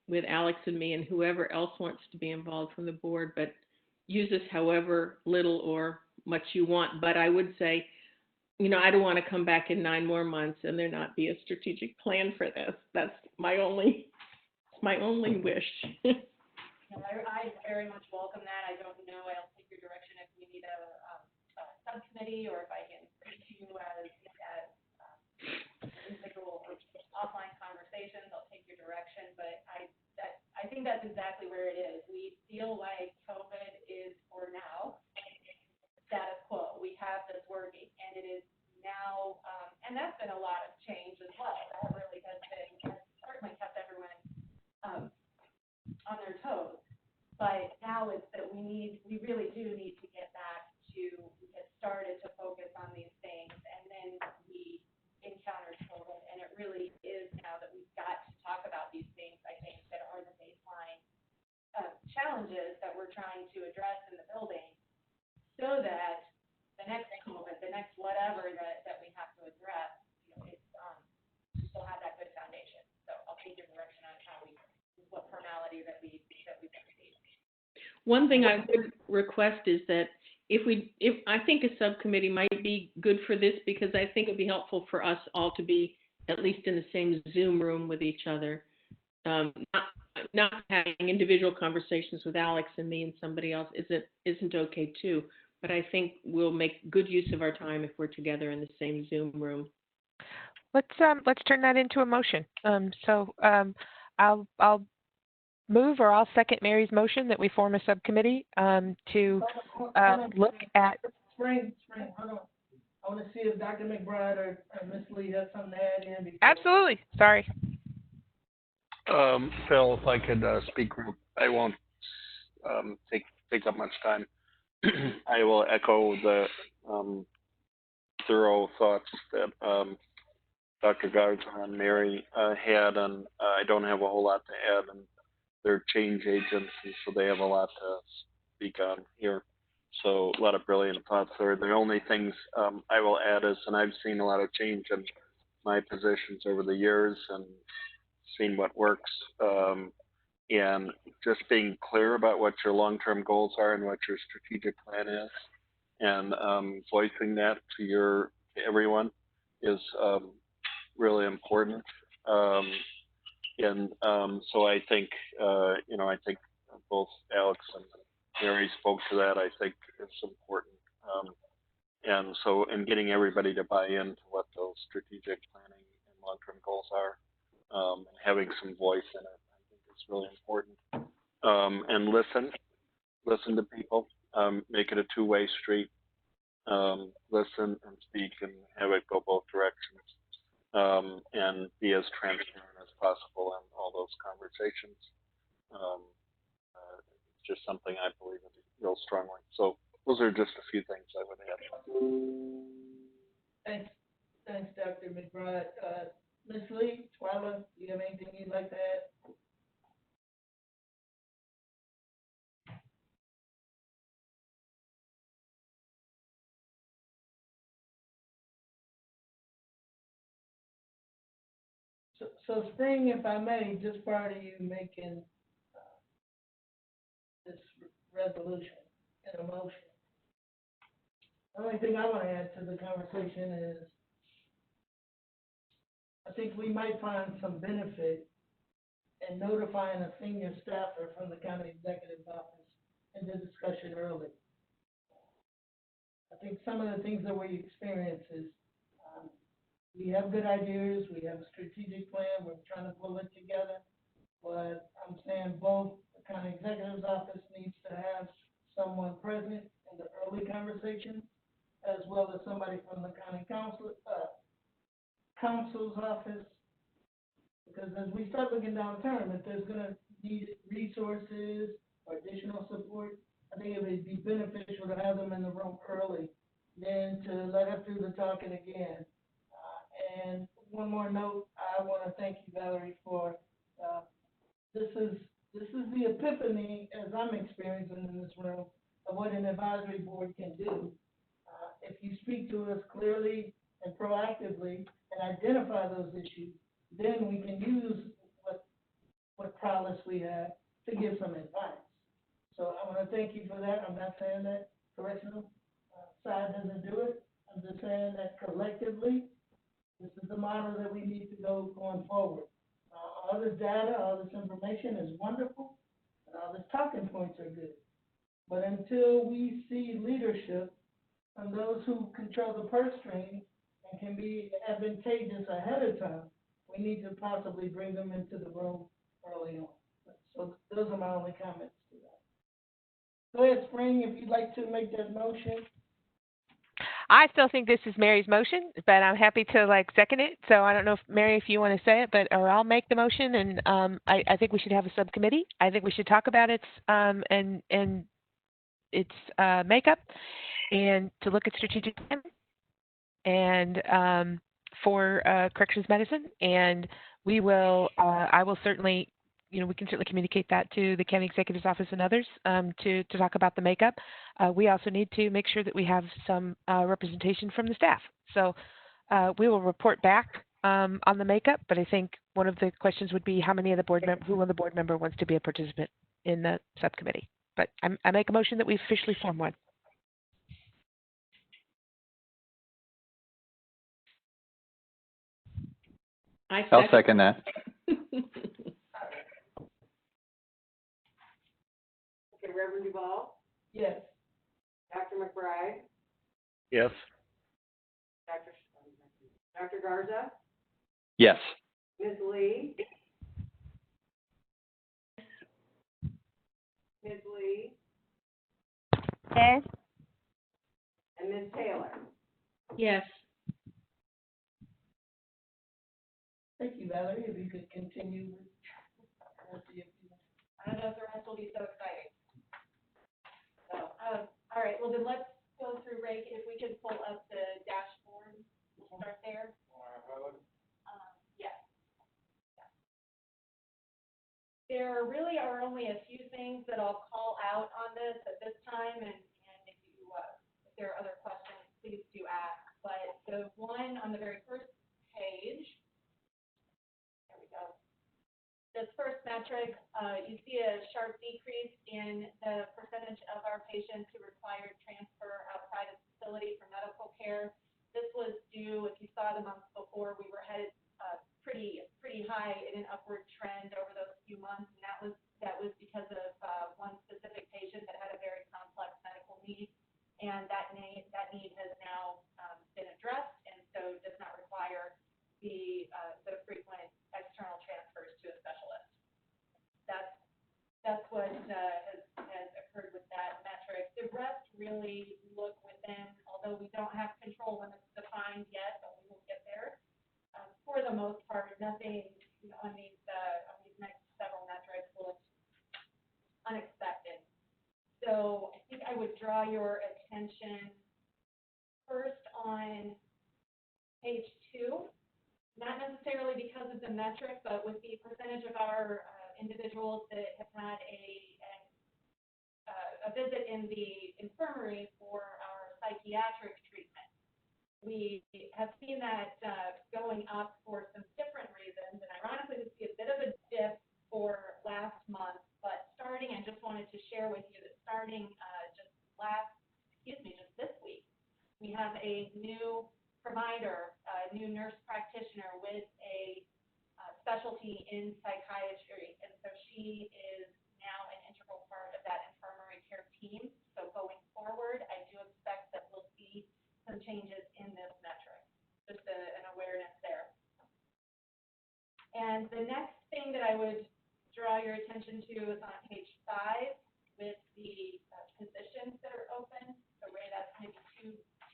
Speaker 10: with Alex and me and whoever else wants to be involved from the board, but use this however little or much you want. But I would say, you know, I don't want to come back in 9 more months and there not be a strategic plan for this. That's my only wish.
Speaker 5: No, I very much welcome that. I don't know, I'll take your direction if we need a subcommittee or if I can reach you as individual or offline conversations, I'll take your direction. But I think that's exactly where it is. We feel like COVID is for now status quo. We have this working, and it is now, and that's been a lot of change as well. That really has certainly kept everyone on their toes. But now it's that we really do need to get started to focus on these things, and then we encountered COVID, and it really is now that we've got to talk about these things, I think, that are the baseline challenges that we're trying to address in the building, so that the next COVID, the next whatever that we have to address, you know, it's we'll have that good foundation. So I'll take your direction on what formality that we proceed.
Speaker 10: One thing I would request is that if I think a subcommittee might be good for this, because I think it'd be helpful for us all to be at least in the same Zoom room with each other, not having individual conversations with Alex and me and somebody else isn't okay too. But I think we'll make good use of our time if we're together in the same Zoom room.
Speaker 4: Let's turn that into a motion. I'll move, or I'll second Mary's motion that we form a subcommittee to look at.
Speaker 1: Spring, hold on. I want to see if Dr. McBride or Ms. Lee has something to add in.
Speaker 4: Absolutely. Sorry.
Speaker 11: Phil, if I could speak, I won't take up much time. I will echo the thorough thoughts that Dr. Garza and Mary had, and I don't have a whole lot to add. And they're change agents, and so they have a lot to speak on here. So a lot of brilliant thoughts there. The only things I will add is, and I've seen a lot of change in my positions over the years and seen what works, and just being clear about what your long-term goals are and what your strategic plan is, and voicing that to everyone is really important. So I think, I think both Alex and Mary spoke to that. I think it's important. And getting everybody to buy into what those strategic planning and long-term goals are, and having some voice in it, I think is really important. And listen to people, make it a two-way street. Listen and speak and have it go both directions. And be as transparent as possible in all those conversations. It's just something I believe in real strongly. So Those are just a few things I would add.
Speaker 1: Thanks, Dr. McBride. Ms. Lee, Twyla, do you have anything you'd like to add? So Spring, if I may, just prior to you making this resolution in a motion, the only thing I want to add to the conversation is I think we might find some benefit in notifying a senior staffer from the county executive's office in the discussion early. I think some of the things that we experience is we have good ideas, we have a strategic plan, we're trying to pull it together, but I'm saying both the county executive's office needs to have someone present in the early conversation, as well as somebody from the county counsel's office, because as we start looking down the term, if there's gonna need resources or additional support, I think it would be beneficial to have them in the room early, then to let us do the talking again. And one more note, I want to thank you, Valerie, for this is the epiphany, as I'm experiencing in this room, of what an advisory board can do. If you speak to us clearly and proactively and identify those issues, then we can use what prowess we have to give some advice. So I want to thank you for that. I'm not saying that correctional side doesn't do it. I'm just saying that collectively, this is the model that we need to go going forward. All this data, all this information is wonderful, and all these talking points are good. But until we see leadership from those who control the purse strings and can be advantageous ahead of time, we need to possibly bring them into the room early on. So those are my only comments to that. Go ahead, Spring, if you'd like to make that motion.
Speaker 4: I still think this is Mary's motion, but I'm happy to second it. So I don't know if Mary, if you want to say it, or I'll make the motion. And I think we should have a subcommittee. I think we should talk about its and its makeup, and to look at strategic plan and for corrections medicine. And we will. I will certainly. We can certainly communicate that to the county executive's office and others to talk about the makeup. We also need to make sure that we have some representation from the staff. So we will report back on the makeup, but I think one of the questions would be how many of the who on the board member wants to be a participant in the subcommittee. But I make a motion that we officially form one.
Speaker 3: I'll second that.
Speaker 2: Okay, Reverend Duval,
Speaker 1: Yes.
Speaker 2: Dr. McBride,
Speaker 11: Yes.
Speaker 2: Dr. Garza,
Speaker 3: Yes.
Speaker 2: Ms. Lee,
Speaker 5: Yes.
Speaker 2: and Ms. Taylor.
Speaker 10: Yes.
Speaker 1: Thank you, Valerie. If you could continue with
Speaker 5: I don't know if the rest will be so exciting. So, all right, well then let's go through, Ray, if we could pull up the dashboard, we'll start there. Yes. There really are only a few things that I'll call out on this at this time, and if there are other questions, please do ask. But the one on the very first page, there we go. This first metric, you see a sharp decrease in the percentage of our patients who required transfer outside of facility for medical care. This was due, if you saw the months before, we were headed pretty high in an upward trend over those few months, and that was because of one specific patient that had a very complex medical need, and that need has now been addressed, and so does not require the frequent external transfers to a specialist. That's what has occurred with that metric. The rest really look within, although we don't have control when it's defined yet, but we will get there. For the most part, nothing on these next several metrics looks unexpected. So I think I would draw your attention attention first on page 2, not necessarily because of the metric, but with the percentage of our individuals that have had a visit in the infirmary for our psychiatric treatment. We have seen that going up for some different reasons, and ironically, we see a bit of a dip for last month, but starting, I just wanted to share with you that starting just this week, we have a new provider, a new nurse practitioner with a specialty in psychiatry, and so she is now an integral part of that infirmary care team. So going forward, I do expect that we'll see some changes in this metric, just an awareness there. And the next thing that I would draw your attention to is on page 5 with the positions that are open. So Ray, that's maybe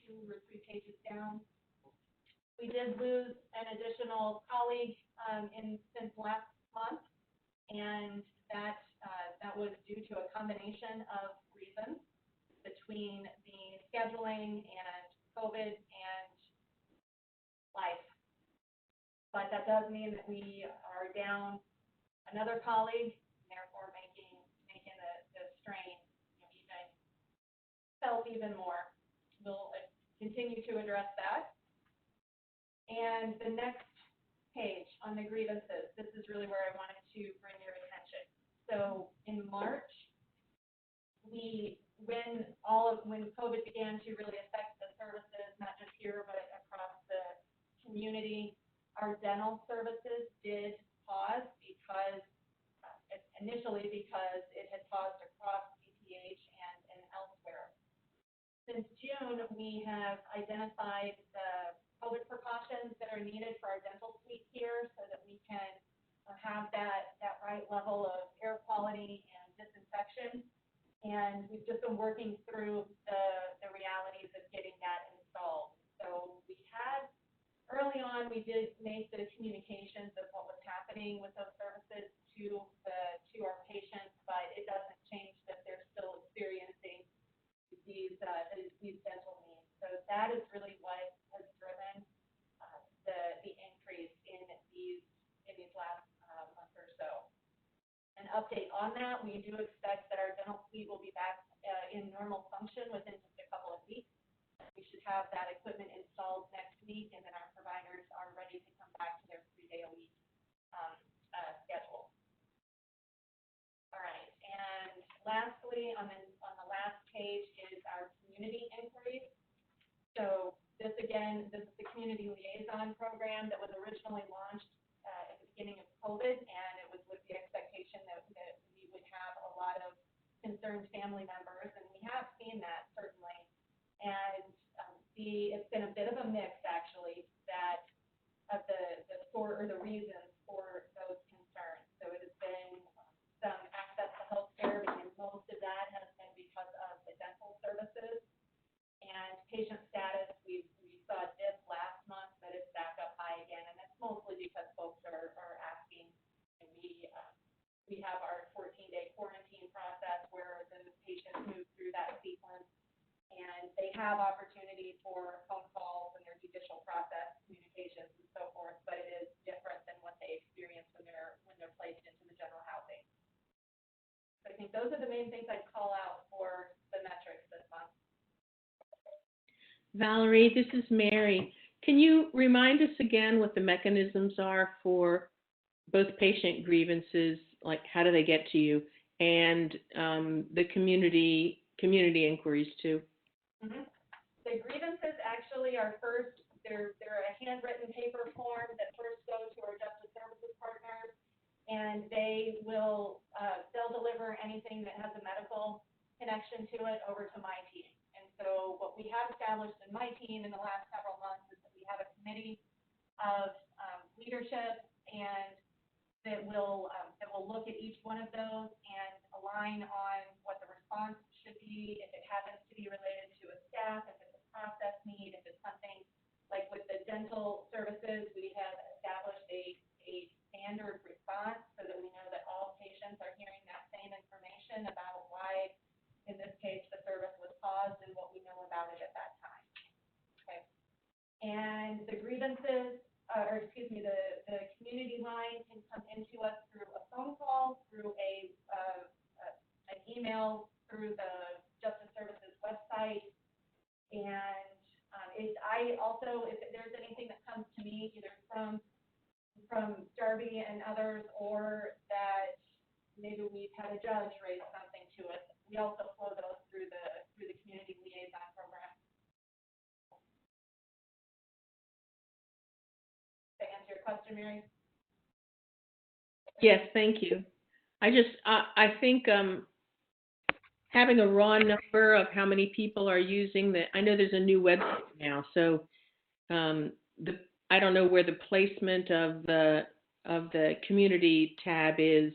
Speaker 5: two or three pages down. We did lose an additional colleague since last month, and that was due to a combination of reasons between the scheduling and COVID and life. But that does mean that we are down another colleague, and therefore making the strain even felt even more. We'll continue to address that. And the next page on the grievances, this is really where I wanted to bring your attention. So in March, when COVID began to really affect the services, not just here, but across the community, our dental services did pause initially because it had paused across DPH and elsewhere. Since June, we have identified the COVID precautions that are needed for our dental suite here so that we can have that right level of air quality and disinfection. And we've just been working through the realities of getting that installed. So early on, we did make the communications of what was happening with those services to our patients, but it doesn't change that they're still experiencing these dental needs. So that is really what has driven the increase in these last month or so. An update on that, we do expect that our dental suite will be back in normal function within just a couple of weeks. We should have that equipment installed next week, and then our providers are ready to come back to their 3-day-a-week schedule. All right, and lastly, on the last page is our community inquiries. So this is the community liaison program that was originally launched at the beginning of COVID, and it was with the expectation that we would have a lot of concerned family members, and we have seen that certainly. And it's been a bit of a mix actually of the reasons for those concerns. So it has been some access to health care, because most of that has been because of the dental services. And patient status, we saw a dip last month, but it's back up high again, and that's mostly because folks are asking. And we have our 14-day quarantine process where the patients move through that sequence, and they have opportunity for phone calls and their judicial process communications and so forth, but it is different than what they experience when they're placed into the general housing. So I think those are the main things I'd call out for the metrics this month.
Speaker 10: Valerie, this is Mary. Can you remind us again what the mechanisms are for both patient grievances, like how do they get to you, and the community inquiries too?
Speaker 5: Mm-hmm. The grievances actually are they're a handwritten paper form that first go to our justice services partners, and they'll deliver anything that has a medical connection to it over to my team. And so what we have established in my team in the last several months is that we have a committee of leadership and that will look at each one of those and align on what the response should be, if it happens to be related to a staff, if it's a process need, if it's something like with the dental services, we have established a standard response so that we know that all patients are hearing that same information about why, in this case, the service was paused and what we know through the Justice Services website. And I also, if there's anything that comes to me, either from Darby and others, or that maybe we've had a judge raise something to us, we also flow those through the community liaison program. To answer your question, Mary?
Speaker 10: Yes, thank you. I think having a raw number of how many people are using I know there's a new website now, so I don't know where the placement of the community tab is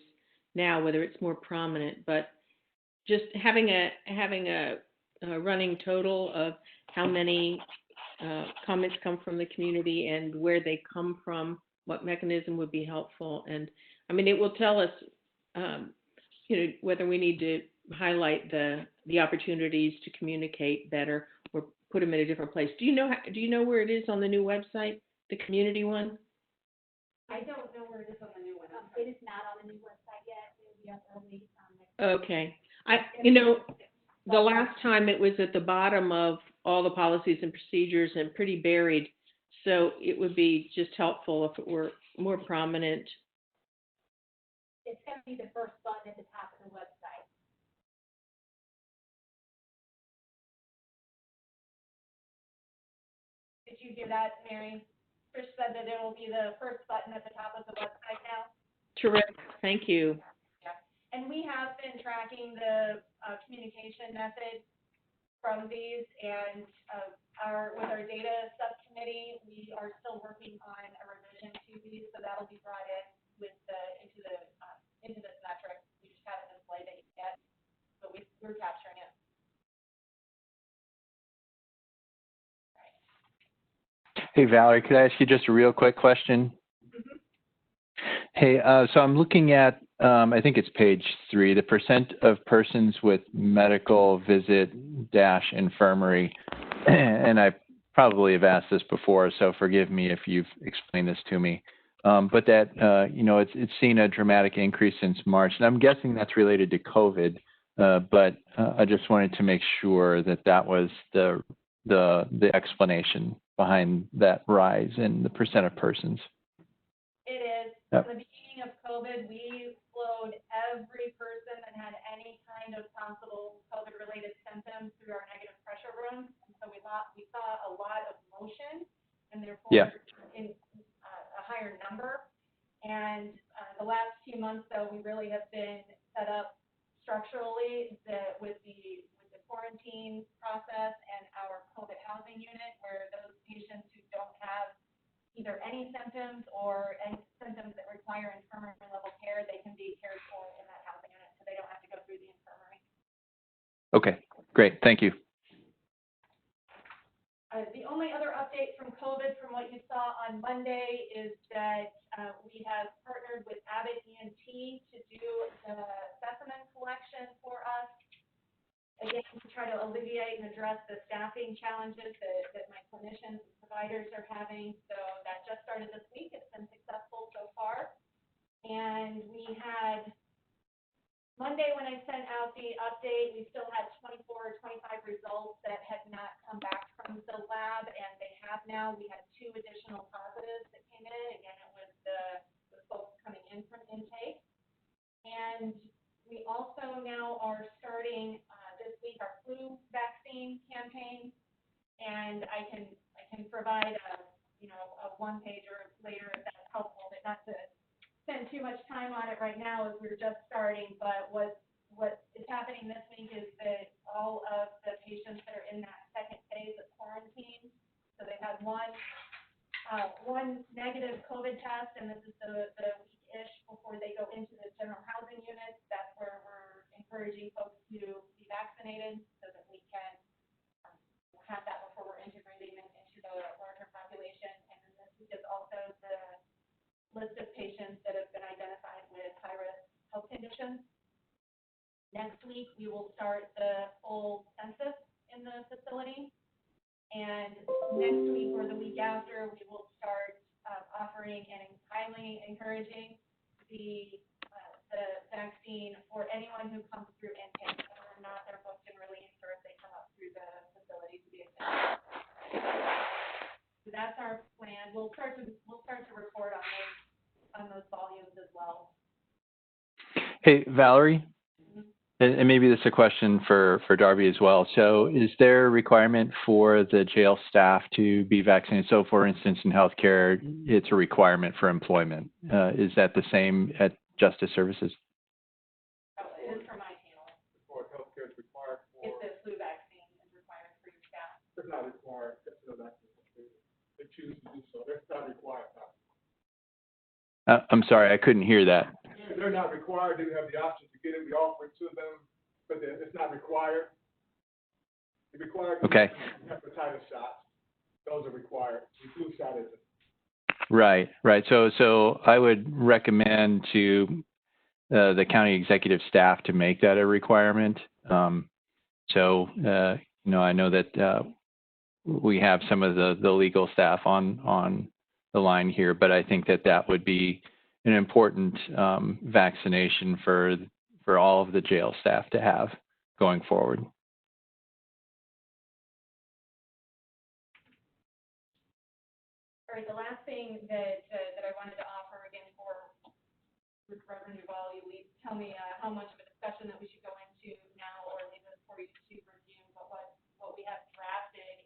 Speaker 10: now, whether it's more prominent, but just having a running total of how many comments come from the community and where they come from, what mechanism would be helpful. And I mean, it will tell us, whether we need to highlight the opportunities to communicate better or put them in a different place. Do you know where it is on the new website, the community one?
Speaker 5: I don't know where it is on the new one.
Speaker 12: It is not on the new website yet. It will be up early next week.
Speaker 10: Okay. The last time it was at the bottom of all the policies and procedures and pretty buried. So it would be just helpful if it were more prominent.
Speaker 12: It's going to be the first button at the top of the website.
Speaker 5: Did you hear that, Mary? Trish said that it will be the first button at the top of the website now.
Speaker 10: Terrific. Thank you.
Speaker 5: Yeah. And we have been tracking the communication method from these, and with our data subcommittee, we are still working on a revision to these, so that'll be brought in into this metric. We just haven't displayed it yet, but we're capturing it.
Speaker 3: Hey, Valerie, could I ask you just a real quick question?
Speaker 5: Mm-hmm.
Speaker 3: Hey, so I'm looking at, I think it's page 3, the percent of persons with medical visit - infirmary. And I probably have asked this before, so forgive me if you've explained this to me. But that, it's seen a dramatic increase since March, and I'm guessing that's related to COVID. But I just wanted to make sure that was the explanation behind that rise in the percent of persons.
Speaker 5: It is.
Speaker 3: Yep.
Speaker 5: From the beginning of COVID, we flowed every person that had any kind of possible COVID-related symptoms through our negative pressure rooms. And so we saw a lot of motion, and therefore in a higher number. And the last few months, though, we really have been set up structurally with the quarantine process and our COVID housing unit, where those patients who don't have either any symptoms or any symptoms that require infirmary level care, they can be cared for in that housing unit, so they don't have to go through the infirmary.
Speaker 3: Okay, great. Thank you.
Speaker 5: The only other update from COVID from what you saw on Monday is that we have partnered with Abbott ENT to do the specimen collection for us. Again, to try to alleviate and address the staffing challenges that my clinicians and providers are having. So that just started this week. It's been successful so far. And we had Monday when I sent out the update, we still had 24 or 25 results that had not come back from the lab, and they have now. We had 2 additional positives that came in. Again, it was the folks coming in from intake. And we also now are starting this week our flu vaccine campaign, and I can provide a one-pager later if that's helpful, but not to spend too much time on it right now as we're just starting. But what is happening this week is that all of the patients that are in that second phase of quarantine, so they've had one negative COVID test, and this is the week-ish before they go into the general housing units. That's where we're encouraging folks to be vaccinated so that we can have that before we're integrating them into the larger population. And then this week is also the list of patients that have been identified with high-risk health conditions. Next week, we will start the full census in the facility. And next week or the week after, we will start offering and highly encouraging the vaccine for anyone who comes through intake, whether or not they're that's our plan. We'll start to report on those volumes as well.
Speaker 3: Hey, Valerie, and maybe this is a question for Darby as well. So is there a requirement for the jail staff to be vaccinated? So for instance, in healthcare, it's a requirement for employment. Is that the same at Justice Services?
Speaker 5: It is for my panel.
Speaker 7: For healthcare, it's required
Speaker 5: If
Speaker 7: for,
Speaker 5: the flu vaccine is required for your staff.
Speaker 7: it's not required, it's still not required. They choose to do so, that's not required.
Speaker 3: I'm sorry, I couldn't hear that.
Speaker 7: They're not required, they have the option to get it, we offer it to them, but it's not required. It's required.
Speaker 3: Okay.
Speaker 7: Hepatitis shots, those are required, the flu shot isn't.
Speaker 3: Right. So I would recommend to the county executive staff to make that a requirement. I know that we have some of the legal staff on the line here, but I think that would be an important vaccination for all of the jail staff to have going forward.
Speaker 5: All right, the last thing that I wanted to offer again with Reverend Uvalde, tell me how much of a discussion that we should go into now or leave it for you to review. But what we have drafted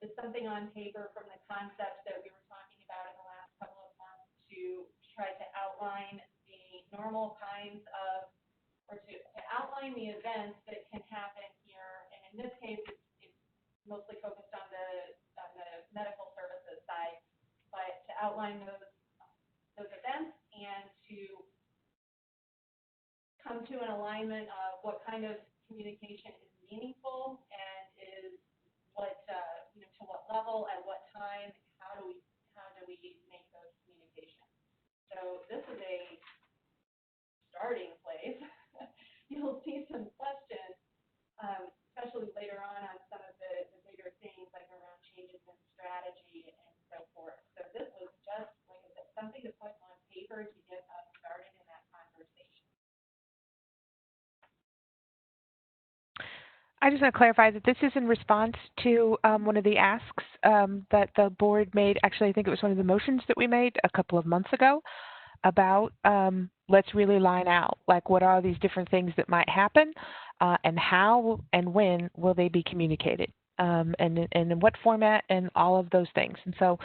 Speaker 5: is something on paper from the concepts that we were talking about in the last couple of months to try to outline the normal kinds of, or to outline the events that can happen here. And in this case, it's mostly focused on the medical services side, but to outline those events and to come to an alignment of what kind of communication is meaningful and is what to what level, at what time, how do we make those communications. So this is a starting place. You'll see some questions, especially later on some of the bigger things like around changes in strategy and so forth. So this was just, like I said, something to put on paper to get us started in that conversation.
Speaker 4: I just want to clarify that this is in response to one of the asks that the board made. Actually, I think it was one of the motions that we made a couple of months ago about let's really line out, like, what are these different things that might happen and how and when will they be communicated and in what format and all of those things. And so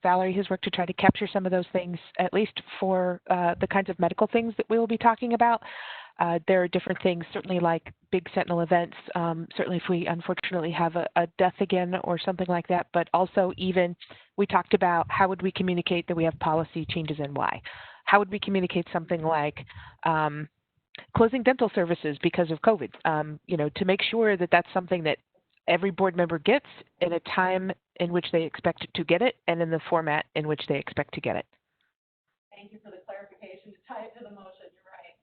Speaker 4: Valerie has worked to try to capture some of those things, at least for the kinds of medical things that we will be talking about. There are different things, certainly like big sentinel events, certainly if we unfortunately have a death again or something like that, but also even we talked about how would we communicate that we have policy changes and why. How would we communicate something like closing dental services because of COVID, to make sure that that's something that every board member gets in a time in which they expect to get it and in the format in which they expect to get it.
Speaker 5: Thank you for the clarification to tie it to the motion. You're right.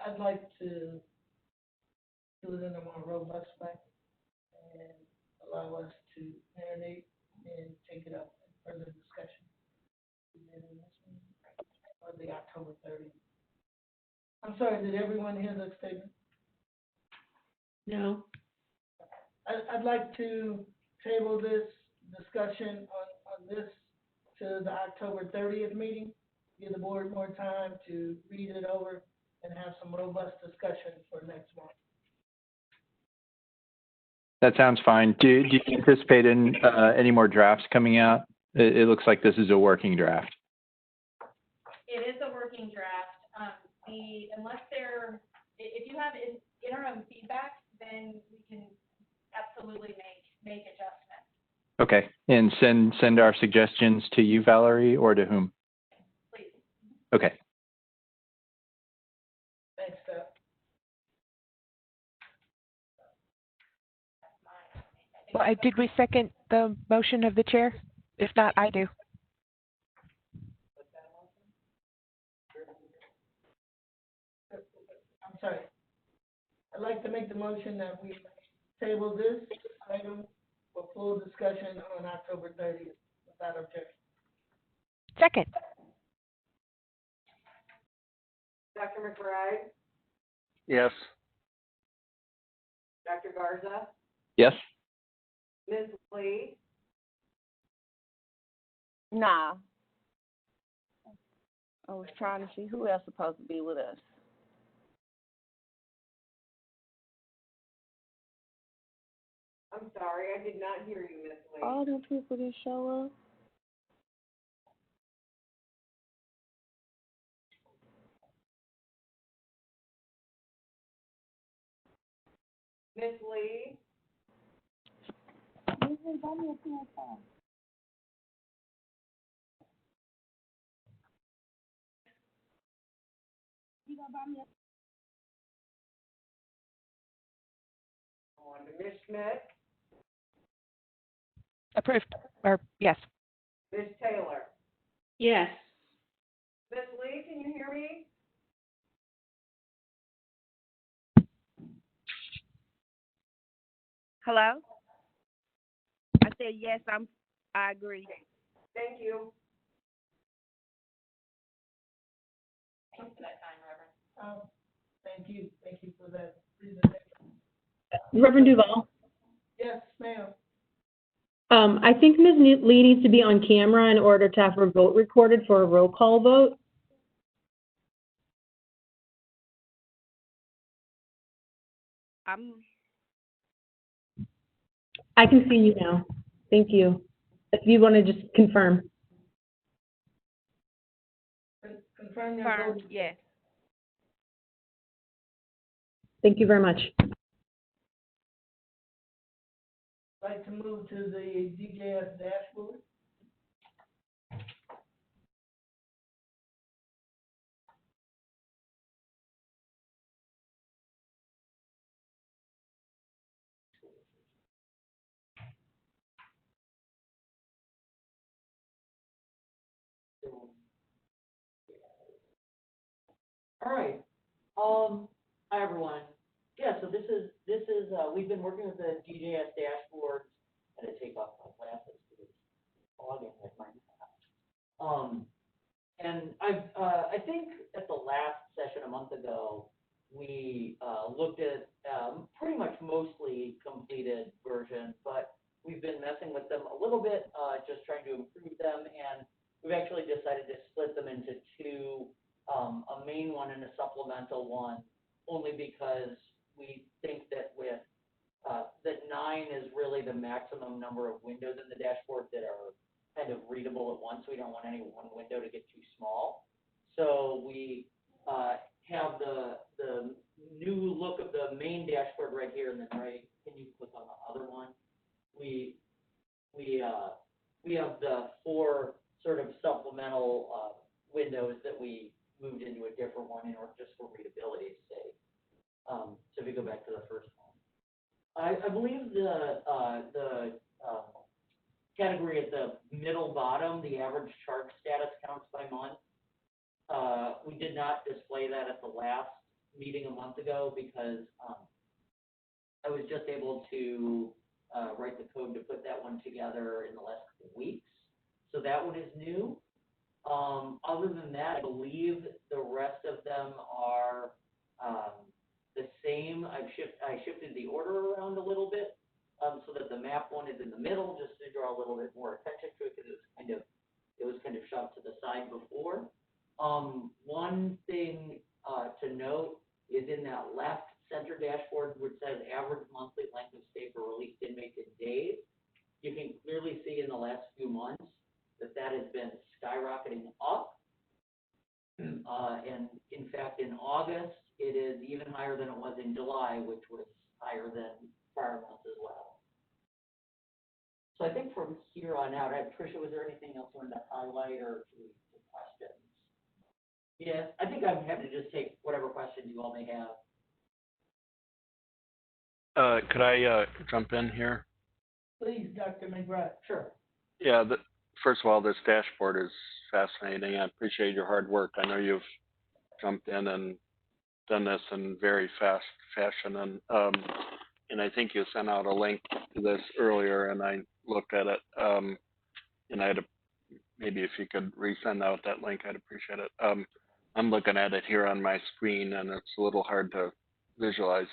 Speaker 1: I'd like to do it in a more robust way and allow us to marinate and take it up in further discussion. Or the October 30th. I'm sorry, did everyone hear the statement?
Speaker 10: No.
Speaker 1: I'd like to table this discussion on this to the October 30th meeting, give the board more time to read it over and have some robust discussion for next month.
Speaker 3: That sounds fine. Do you anticipate any more drafts coming out? It looks like this is a working draft.
Speaker 5: It is a working draft. If you have interim feedback, then we can absolutely make adjustments.
Speaker 3: Okay, and send our suggestions to you, Valerie, or to whom?
Speaker 5: Please.
Speaker 3: Okay.
Speaker 1: Thanks, Steph.
Speaker 4: Well, did we second the motion of the chair? If not, I do.
Speaker 1: I'm sorry. I'd like to make the motion that we table this item for full discussion on October 30th without objection.
Speaker 4: Second.
Speaker 2: Dr. McBride,
Speaker 11: Yes.
Speaker 2: Dr. Garza,
Speaker 3: Yes?
Speaker 2: Ms. Lee,
Speaker 13: Nah. I was trying to see who else supposed to be with us.
Speaker 2: I'm sorry, I did not hear you, Ms. Lee.
Speaker 13: All them people didn't show up.
Speaker 2: Ms. Lee, on to Ms. Schmidt,
Speaker 4: Approved, or yes.
Speaker 2: Ms. Taylor.
Speaker 10: Yes.
Speaker 2: Ms. Lee, can you hear me?
Speaker 13: Hello? I said yes, I agree.
Speaker 2: Thank you.
Speaker 1: Thank you for that presentation.
Speaker 14: Reverend Duval,
Speaker 1: Yes, ma'am.
Speaker 14: I think Ms. Lee needs to be on camera in order to have her vote recorded for a roll call vote. I can see you now. Thank you. If you want to just confirm.
Speaker 1: Confirm your vote.
Speaker 13: Yes.
Speaker 14: Thank you very much.
Speaker 1: I'd like to move to the DJS dashboard.
Speaker 6: All right. Hi everyone. Yeah, so this is we've been working with the DJS dashboard. I had to take off my glasses because it's fogging with my and I think at the last session a month ago, we looked at pretty much mostly completed version, but we've been messing with them a little bit, just trying to improve them, and we've actually decided to split them into two, a main one and a supplemental one, only because we think that with that 9 is really the maximum number of windows in the dashboard that are kind of readable at once. We don't want any one window to get too small. So we have the new look of the main dashboard right here, and then right, can you click on the other one? We have the 4 sort of supplemental windows that we moved into a different one in order just for readability's sake. So if we go back to the first one, I believe the category at the middle bottom, the average chart status counts by month. We did not display that at the last meeting a month ago because I was just able to write the code to put that one together in the last couple of weeks. So that one is new. Other than that, I believe the rest of them are the same. I shifted the order around a little bit so that the map one is in the middle, just to draw a little bit more attention to it because it was kind of shoved to the side before. One thing to note is in that left center dashboard where it says average monthly length of stay for released inmates in days. You can clearly see in the last few months that has been skyrocketing up. And in fact, in August, it is even higher than it was in July, which was higher than prior months as well. So I think from here on out, Tricia, was there anything else you wanted to highlight or questions? Yeah, I think I'm happy to just take whatever questions you all may have.
Speaker 11: Could I jump in here?
Speaker 1: Please, Dr. McBride.
Speaker 6: Sure.
Speaker 11: Yeah, first of all, this dashboard is fascinating. I appreciate your hard work. I know you've jumped in and done this in very fast fashion, and I think you sent out a link to this earlier, and I looked at it, and maybe if you could resend out that link, I'd appreciate it. I'm looking at it here on my screen, and it's a little hard to visualize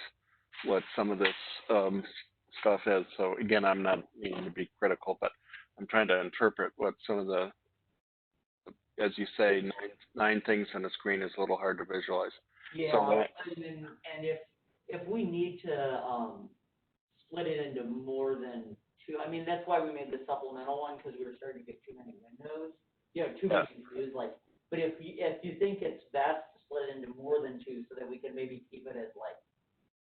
Speaker 11: what some of this stuff is. So again, I'm not meaning to be critical, but I'm trying to interpret what some of the, as you say, nine things on a screen is a little hard to visualize.
Speaker 6: Yeah,
Speaker 11: So,
Speaker 6: and if we need to split it into more than two, I mean, that's why we made the supplemental one, because we were starting to get too many windows. You know, too many views, like, but if you think it's best to split it into more than two, so that we can maybe keep it as like,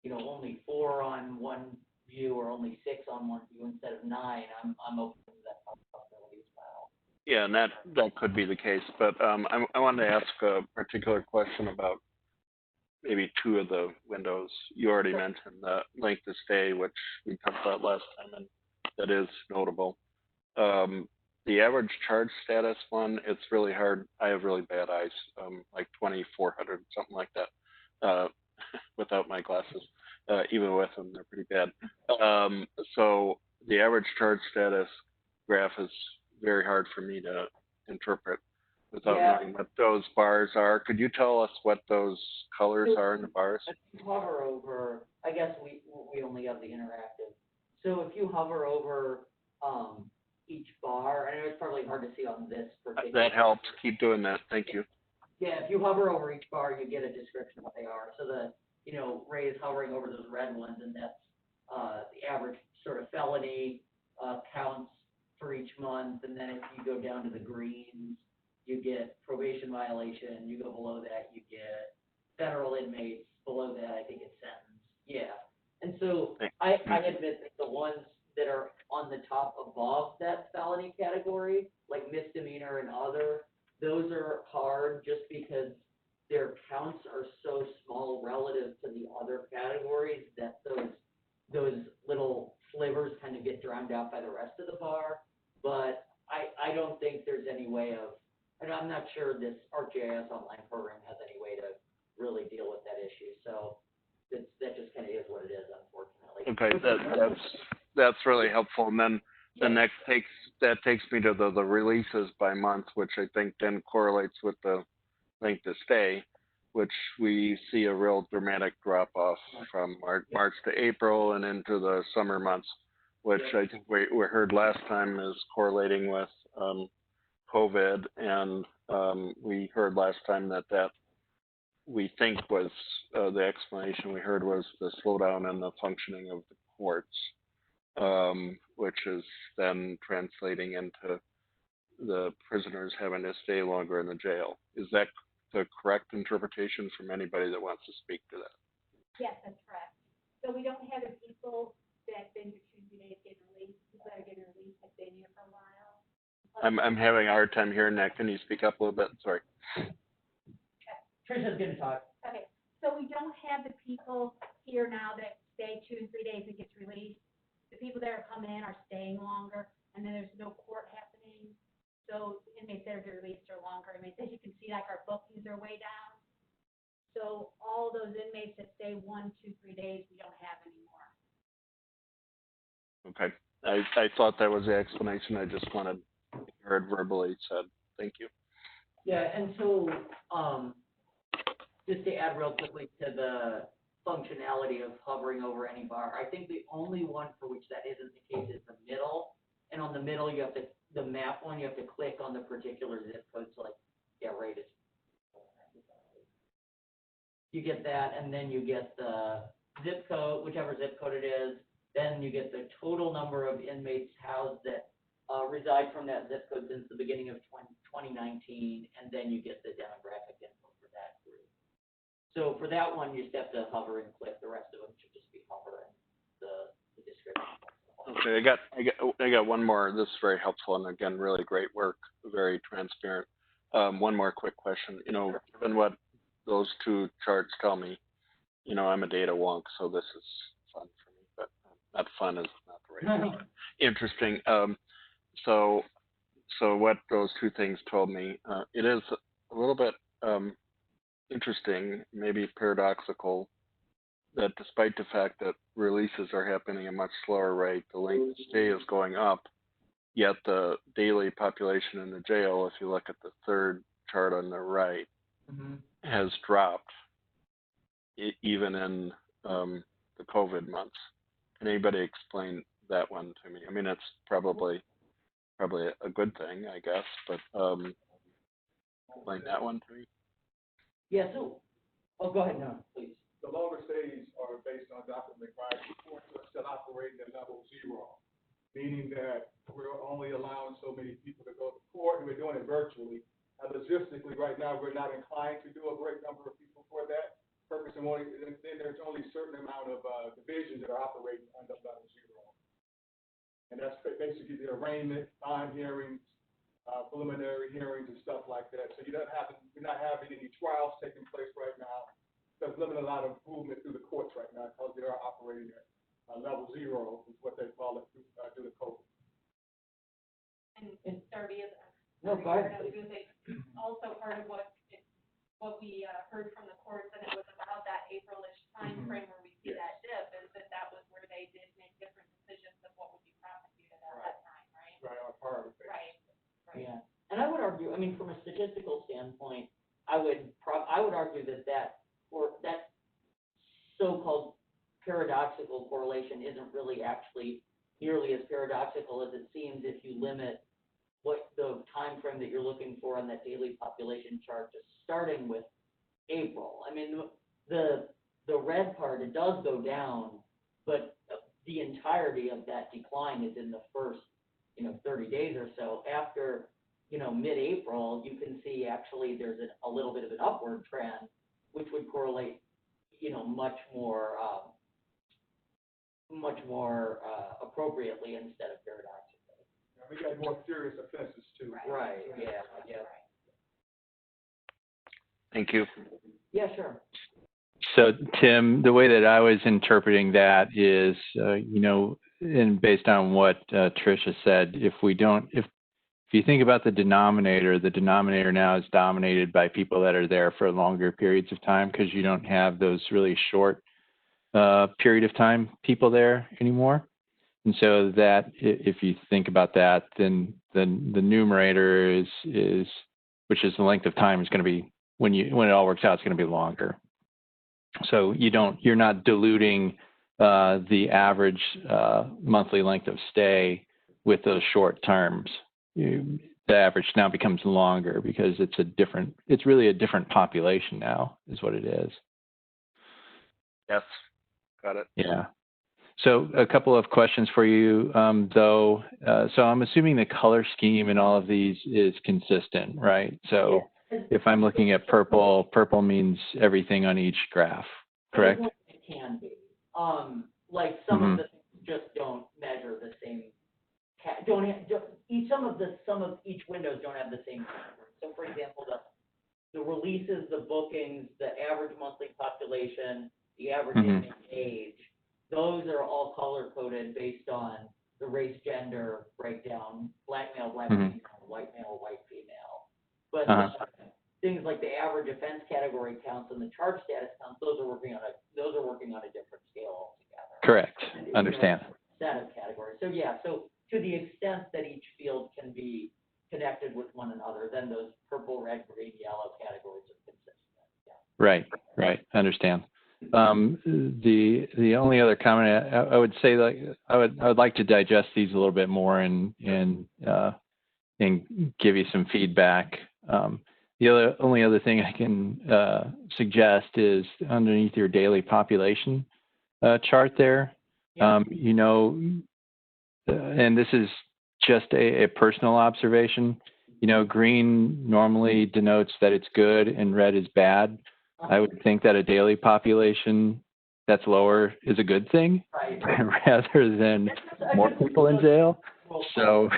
Speaker 6: you know, only 4 on one view or only 6 on one view instead of 9, I'm open to that possibility as well.
Speaker 11: yeah, and that could be the case, but I wanted to ask a particular question about maybe 2 of the windows. You already mentioned the length of stay, which we talked about last time, and that is notable. The average charge status one, it's really hard. I have really bad eyes, like 2400, something like that, without my glasses. Even with them, they're pretty bad. So the average charge status graph is very hard for me to interpret without knowing what those bars are. Could you tell us what those colors are in the bars?
Speaker 6: If you hover over, I guess we only have the interactive. So if you hover over each bar, I know it's probably hard to see on this particular.
Speaker 11: That helps. Keep doing that. Thank you.
Speaker 6: Yeah, if you hover over each bar, you get a description of what they are. So Ray is hovering over those red ones, and that's the average sort of felony counts for each month. And then if you go down to the greens, you get probation violation. You go below that, you get federal inmates. Below that, I think it's sentence. Yeah. And so I admit that the ones that are on the top above that felony category, like misdemeanor and other, those are hard just because their counts are so small relative to the other categories that those little slivers kind of get drowned out by the rest of the bar. But I don't think there's any way of, and I'm not sure this ArcGIS online program has any way to really deal with that issue. So that just kind of is what it is, unfortunately.
Speaker 11: Okay, that's really helpful. And then that takes me to the releases by month, which I think then correlates with the length of stay, which we see a real dramatic drop off from March to April and into the summer months, which I think we heard last time is correlating with COVID, and we heard last time that we think was the explanation we heard was the slowdown in the functioning of the courts, which is then translating into the prisoners having to stay longer in the jail. Is that the correct interpretation from anybody that wants to speak to that?
Speaker 12: Yes, that's correct. So we don't have the people that have been here 2 days getting released, people that are getting released have been here for a while.
Speaker 11: I'm having a hard time hearing that. Can you speak up a little bit? Sorry.
Speaker 6: Trisha's gonna talk.
Speaker 12: Okay, so we don't have the people here now that stay 2 and 3 days and gets released. The people that are coming in are staying longer, and then there's no court happening. So inmates that are released are longer. Inmates, as you can see, like our bookings are way down. So all those inmates that stay 1, 2, 3 days, we don't have anymore.
Speaker 11: Okay. I thought that was the explanation. I just wanted to hear it verbally said. Thank you.
Speaker 6: Yeah, and so just to add real quickly to the functionality of hovering over any bar, I think the only one for which that isn't the case is the middle. And on the middle, you have to, the map one, you have to click on the particular zip code. So like, yeah, right. You get that, and then you get the zip code, whichever zip code it is. Then you get the total number of inmates housed that reside from that zip code since the beginning of 2019, and then you get the demographic info for that group. So for that one, you just have to hover and click. The rest of them should just be hover and the description.
Speaker 11: Okay, I got one more. This is very helpful, and again, really great work, very transparent. One more quick question. Given what those 2 charts tell me, I'm a data wonk, so this is fun for me, but not fun is not the right word. Interesting. So what those 2 things told me, it is a little bit interesting, maybe paradoxical, that despite the fact that releases are happening at a much slower rate, the length of stay is going up, yet the daily population in the jail, if you look at the 3rd chart on the right, has dropped, even in the COVID months. Can anybody explain that one to me? I mean, it's probably a good thing, I guess, but explain that one to me.
Speaker 6: Yeah, so, oh, go ahead, no, please.
Speaker 7: The longer stays are based on Dr. McBride's report, so it's still operating at level 0, meaning that we're only allowing so many people to go to court, and we're doing it virtually. Logistically, right now, we're not inclined to do a great number of people for that purpose, and then there's only a certain amount of divisions that are operating under level 0. And that's basically the arraignment, bond hearings, preliminary hearings and stuff like that. So we're not having any trials taking place right now. There's limited a lot of movement through the courts right now because they are operating at level 0, is what they call it, due to COVID.
Speaker 5: And Darby is.
Speaker 6: No, go ahead.
Speaker 5: I was gonna say, also part of what we heard from the courts, and it was about that April-ish timeframe where we see that dip, is that was where they did make different decisions of what would be prosecuted at that time, right?
Speaker 7: Right, on part of it.
Speaker 5: Right.
Speaker 6: Yeah, and I would argue, I mean, from a statistical standpoint, I would argue that so-called paradoxical correlation isn't really actually nearly as paradoxical as it seems if you limit what the time frame that you're looking for on that daily population chart to starting with April. I mean, the red part, it does go down, but the entirety of that decline is in the first, 30 days or so. After, mid-April, you can see actually there's a little bit of an upward trend, which would correlate, much more appropriately instead of paradoxically.
Speaker 7: We got more serious offenses too.
Speaker 6: Right, yeah.
Speaker 11: Thank you.
Speaker 6: Yeah, sure.
Speaker 3: So, Tim, the way that I was interpreting that is, and based on what Tricia said, if you think about the denominator now is dominated by people that are there for longer periods of time because you don't have those really short period of time people there anymore. And so that, if you think about that, then the numerator is which is the length of time, is going to be, when it all works out, it's going to be longer. So you're not diluting the average monthly length of stay with those short terms. The average now becomes longer because it's really a different population now, is what it is.
Speaker 11: Yes, got it.
Speaker 3: Yeah. So a couple of questions for you, though. So I'm assuming the color scheme in all of these is consistent, right? So if I'm looking at purple means everything on each graph, correct?
Speaker 6: It can be. Like some of the things just don't measure the same. Some of each windows don't have the same category. So, for example, the releases, the bookings, the average monthly population, the average inmate age, those are all color coded based on the race gender breakdown: black male, black female, white male, white female. But things like the average offense category counts and the charge status counts, those are working on a different scale altogether.
Speaker 3: Correct. Understand.
Speaker 6: Set of categories. So yeah, so to the extent that each field can be connected with one another, then those purple, red, green, yellow categories are consistent. Yeah.
Speaker 3: Right. Understand. The only other comment I would say, I would like to digest these a little bit more and give you some feedback. The only other thing I can suggest is underneath your daily population chart there, and this is just a personal observation. Green normally denotes that it's good and red is bad. I would think that a daily population that's lower is a good thing, rather than more people in jail. So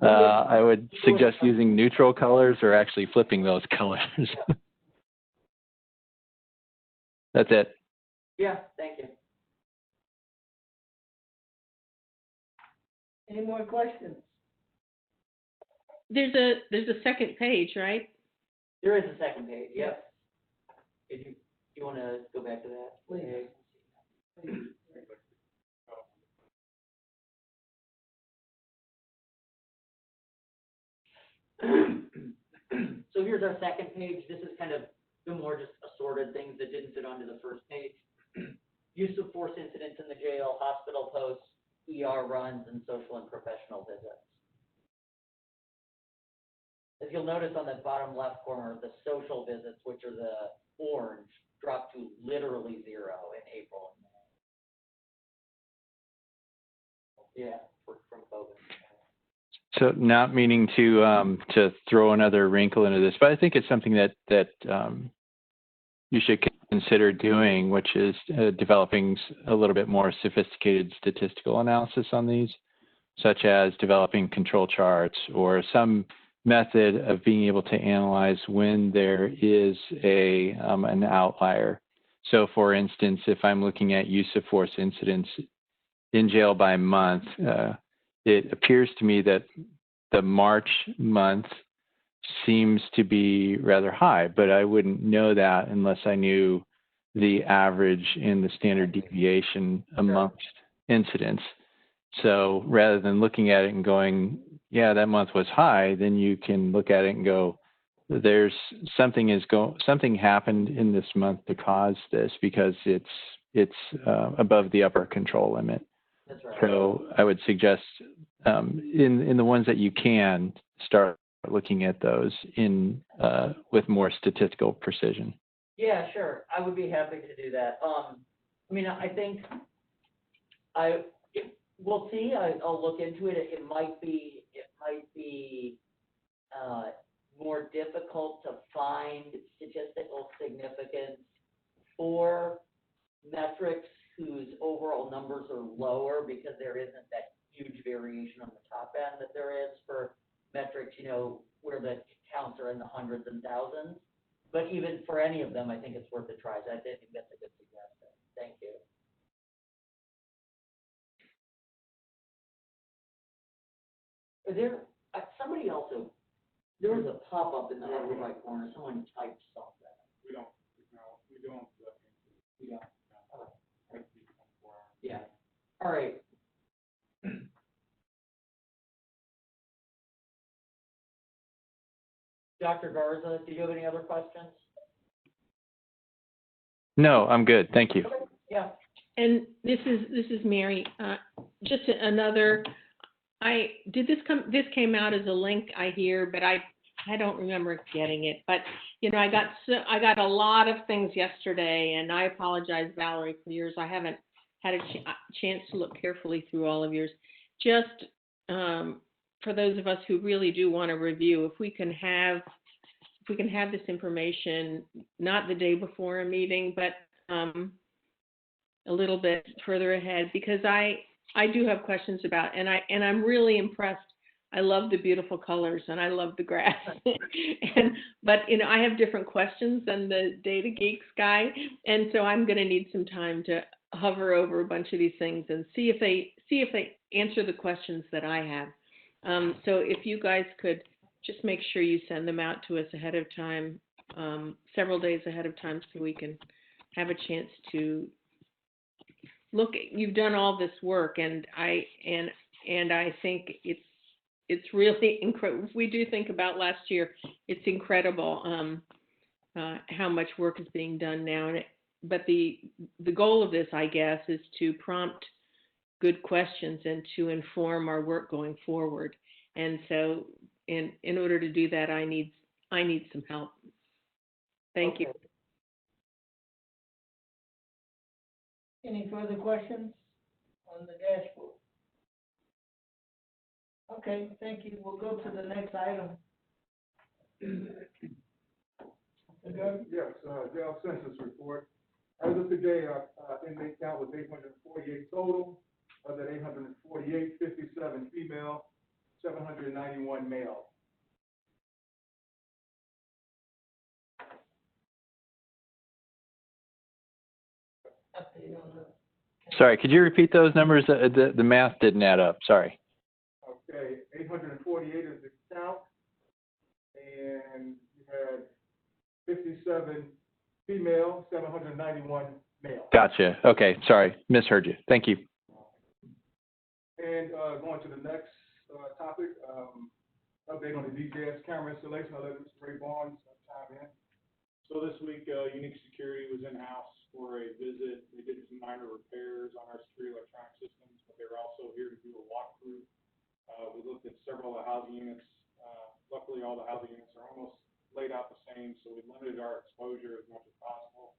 Speaker 3: I would suggest using neutral colors or actually flipping those colors. That's it.
Speaker 6: Yeah, thank you.
Speaker 1: Any more questions?
Speaker 10: There's a second page, right?
Speaker 6: There is a second page, yep. Do you want to go back to that? Please. So here's our second page. This is kind of the more just assorted things that didn't fit onto the first page. Use of force incidents in the jail, hospital posts, ER runs, and social and professional visits. As you'll notice on the bottom left corner, the social visits, which are the orange, dropped to literally 0 in April and May. Yeah, from COVID.
Speaker 3: So not meaning to throw another wrinkle into this, but I think it's something that you should consider doing, which is developing a little bit more sophisticated statistical analysis on these, such as developing control charts or some method of being able to analyze when there is an outlier. So for instance, if I'm looking at use of force incidents in jail by month, it appears to me that the March month seems to be rather high, but I wouldn't know that unless I knew the average and the standard deviation amongst incidents. So rather than looking at it and going, yeah, that month was high, then you can look at it and go, there's something happened in this month to cause this because it's above the upper control limit.
Speaker 6: That's right.
Speaker 3: So I would suggest in the ones that you can start looking at those with more statistical precision.
Speaker 6: Yeah, sure. I would be happy to do that. I mean, I think we'll see. I'll look into it. It might be more difficult to find statistical significance for metrics whose overall numbers are lower because there isn't that huge variation on the top end that there is for metrics, where the counts are in the hundreds and thousands. But even for any of them, I think it's worth a try. I think that's a good suggestion. Thank you. Is there, somebody also, there was a pop-up in the upper right corner, someone typed something.
Speaker 7: We don't.
Speaker 6: Yeah. Yeah. All right. Dr. Garza, do you have any other questions?
Speaker 3: No, I'm good. Thank you.
Speaker 6: Okay. Yeah.
Speaker 10: And this is Mary. Just another. This came out as a link, I hear, but I don't remember getting it. But I got a lot of things yesterday, and I apologize, Valerie, for yours. I haven't had a chance to look carefully through all of yours. Just for those of us who really do want to review, if we can have this information not the day before a meeting, but a little bit further ahead, because I do have questions about, and I'm really impressed. I love the beautiful colors and I love the grass, but I have different questions than the data geeks guy, and so I'm going to need some time to hover over a bunch of these things and see if they answer the questions that I have. So if you guys could just make sure you send them out to us ahead of time, several days ahead of time, so we can have a chance to look. You've done all this work, and I think it's really incredible. If we do think about last year, it's incredible how much work is being done now. But the goal of this, I guess, is to prompt good questions and to inform our work going forward. And so, in order to do that, I need some help. Thank you.
Speaker 1: Any further questions on the dashboard? Okay, thank you. We'll go to the next item.
Speaker 7: Yes, jail census report. As of today, our inmate count was 848 total. Of that 848, 57 female, 791 male.
Speaker 3: Sorry, could you repeat those numbers? The math didn't add up. Sorry.
Speaker 7: Okay, 848 is the count, and you had 57 female, 791 male.
Speaker 3: Gotcha. Okay, sorry, misheard you. Thank you.
Speaker 7: And going to the next topic, update on the DJS camera installation. I'll let Mr. Ray Barnes chime in. So this week, Unique Security was in-house for a visit. They did some minor repairs on our security electronic systems, but they were also here to do a walkthrough. We looked at several of the housing units. Luckily, all the housing units are almost laid out the same, so we limited our exposure as much as possible.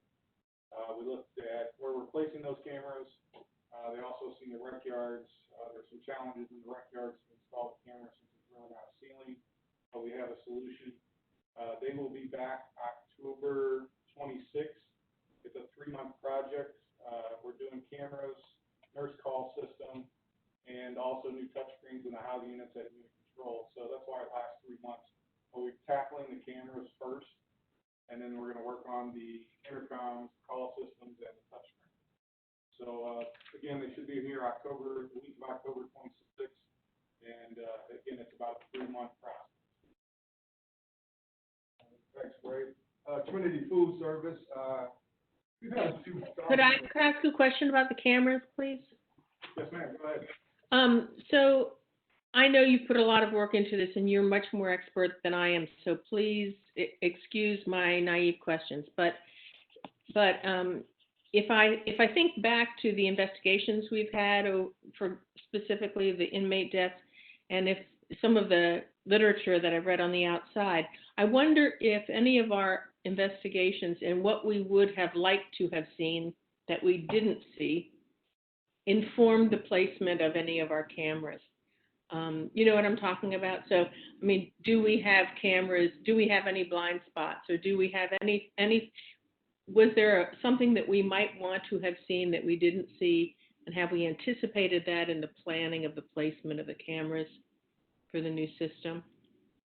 Speaker 7: We looked at where we're placing those cameras. They also seen the rec yards. There's some challenges in the rec yards to install the cameras since it's really not a ceiling, but we have a solution. They will be back October 26th. It's a 3-month project. We're doing cameras, nurse call system, and also new touchscreens in the housing units at unit control. So that's why it lasts 3 months. But we're tackling the cameras first, and then we're going to work on the intercoms, call systems, and the touchscreen. So again, they should be here the week of October 26th, and again, it's about a 3-month process. Thanks, Ray. Trinity Food Service. We've had a few.
Speaker 10: Could I ask a question about the cameras, please?
Speaker 7: Yes, ma'am. Go ahead.
Speaker 10: So I know you put a lot of work into this, and you're much more expert than I am. So please excuse my naive questions. But if I think back to the investigations we've had for specifically the inmate deaths, and if some of the literature that I've read on the outside, I wonder if any of our investigations and what we would have liked to have seen that we didn't see informed the placement of any of our cameras. You know what I'm talking about? So, I mean, do we have cameras? Do we have any blind spots? Or do we have any was there something that we might want to have seen that we didn't see? And have we anticipated that in the planning of the placement of the cameras for the new system?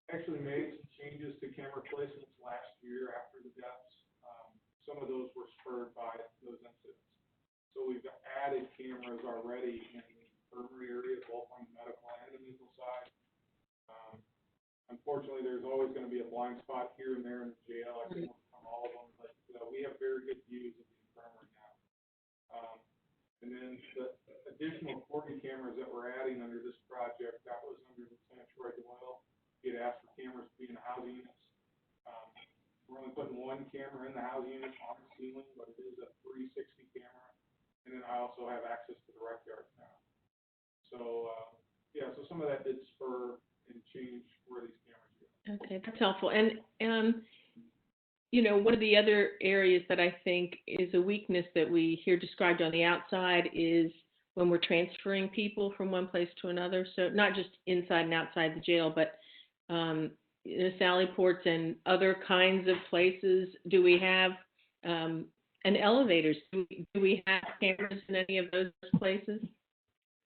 Speaker 7: Actually made some changes to camera placements last year after the deaths. Some of those were spurred by those incidents. So we've added cameras already in the infirmary area, both on the medical and the legal side. Unfortunately, there's always going to be a blind spot here and there in the jail. I can't overcome all of them, but we have very good views of the infirmary now. And then the additional 40 cameras that we're adding under this project, that was under Lieutenant Troy Doyle. He had asked for cameras to be in the housing units. We're only putting 1 camera in the housing units on the ceiling, but it is a 360 camera. And then I also have access to the rec yards now. So, so some of that did spur and change where these cameras go.
Speaker 10: Okay, that's helpful. And you know, one of the other areas that I think is a weakness that we hear described on the outside is when we're transferring people from one place to another. So not just inside and outside the jail, but Sally ports and other kinds of places. Do we have and elevators? Do we have cameras in any of those places?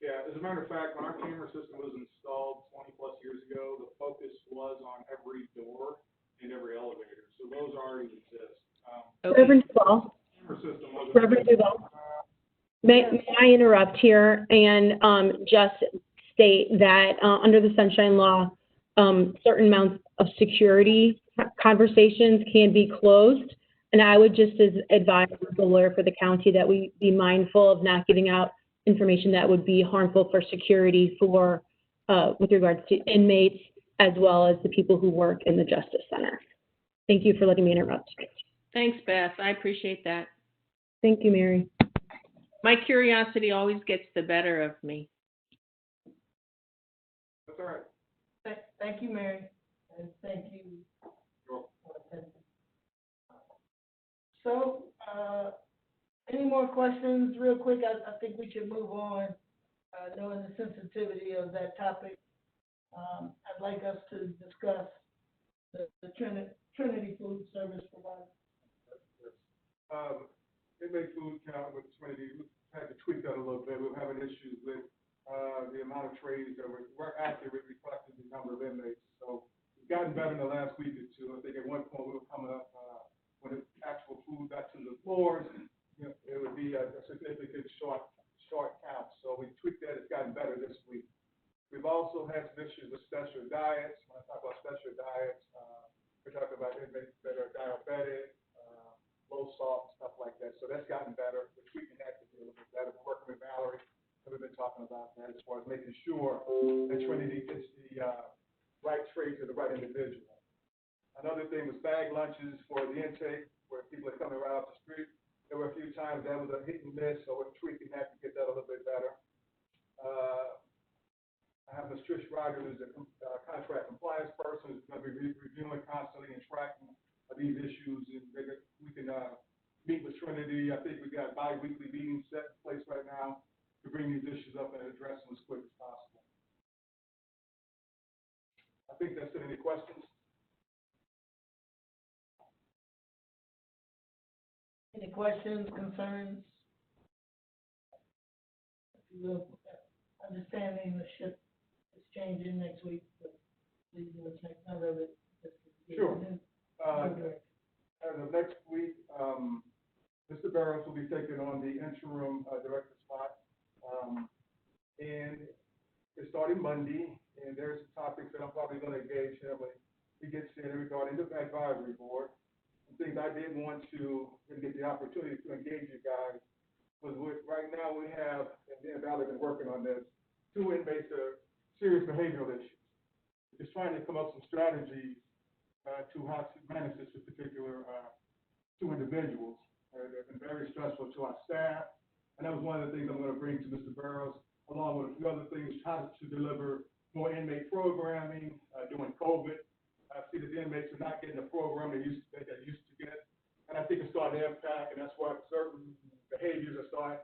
Speaker 7: Yeah, as a matter of fact, when our camera system was installed 20 plus years ago, the focus was on every door and every elevator. So those already exist.
Speaker 14: Reverend Duval. Reverend Duval. May I interrupt here and just state that under the Sunshine Law, certain amounts of security conversations can be closed. And I would just advise the lawyer for the county that we be mindful of not giving out information that would be harmful for security for with regards to inmates as well as the people who work in the Justice Center. Thank you for letting me interrupt.
Speaker 10: Thanks, Beth. I appreciate that.
Speaker 14: Thank you, Mary.
Speaker 10: My curiosity always gets the better of me.
Speaker 7: That's all right.
Speaker 1: Thank you, Mary, and thank you. So, any more questions real quick? I think we should move on, knowing the sensitivity of that topic. I'd like us to discuss the Trinity Food Service provider.
Speaker 7: Inmate food count with Trinity, we had to tweak that a little bit. We're having issues with the amount of trays that were accurate reflecting the number of inmates. So we've gotten better in the last week or two. I think at one point we were coming up when the actual food got to the floors, it would be a significant short count. So we tweaked that. It's gotten better this week. We've also had some issues with special diets. When I talk about special diets, we're talking about inmates that are diabetic, low salt, stuff like that. So that's gotten better. We're tweaking that to be a little bit better. We're working with Valerie, and we've been talking about that as far as making sure that Trinity gets the right trade to the right individual. Another thing was bag lunches for the intake, where people are coming right off the street. There were a few times that was a hit and miss, so we're tweaking that to get that a little bit better. I have Ms. Trish Rogers, who's a contract compliance person, who's going to be reviewing constantly and tracking these issues, and we can meet with Trinity. I think we got bi-weekly meetings set in place right now to bring these issues up and address them as quick as possible. I think that's it. Any questions?
Speaker 1: Any questions, concerns? Understanding the ship is changing next week, but please let's make note of it.
Speaker 7: Sure. As of next week, Mr. Barrows will be taking on the interim director spot. And it's starting Monday, and there's some topics that I'm probably going to engage him when he gets in regarding the advisory board. And things I did want to get the opportunity to engage you guys was right now we have, and me and Valerie have been working on this, 2 inmates that are serious behavioral issues. Just trying to come up with some strategies to how to manage this particular 2 individuals. They've been very stressful to our staff, and that was one of the things I'm going to bring to Mr. Barrows, along with a few other things, how to deliver more inmate programming during COVID. I see that the inmates are not getting the program they used to get, and I think it's starting to impact, and that's why certain behaviors are starting,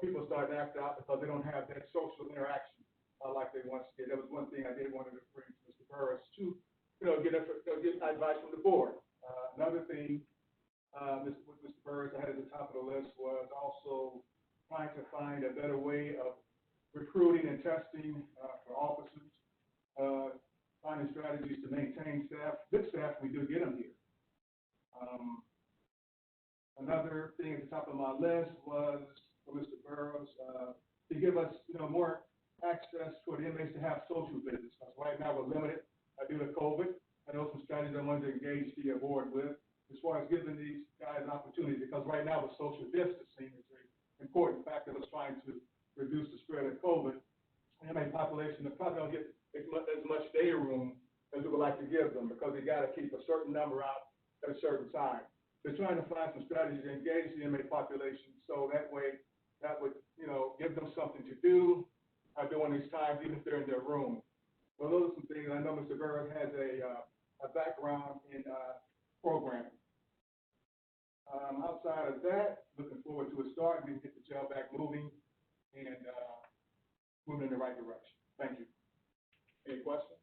Speaker 7: people are starting to act out because they don't have that social interaction like they once did. That was one thing I did want to bring to Mr. Burris to, get advice from the board. Another thing, with Mr. Burris, I had at the top of the list was also trying to find a better way of recruiting and testing for officers, finding strategies to maintain staff. Good staff, we do get them here. Another thing at the top of my list was for Mr. Burrows to give us, more access for the inmates to have social visits. Because right now we're limited due to COVID. I know some strategies I wanted to engage the board with as far as giving these guys an opportunity. Because right now with social distancing is an important factor that's trying to reduce the spread of COVID. The inmate population probably don't get as much day room as we would like to give them because they got to keep a certain number out at a certain time. They're trying to find some strategies to engage the inmate population so that way that would, give them something to do during these times, even if they're in their room. So those are some things. I know Mr. Burrows has a background in programming. Outside of that, looking forward to a start. We can get the jail back moving and moving in the right direction. Thank you. Any questions?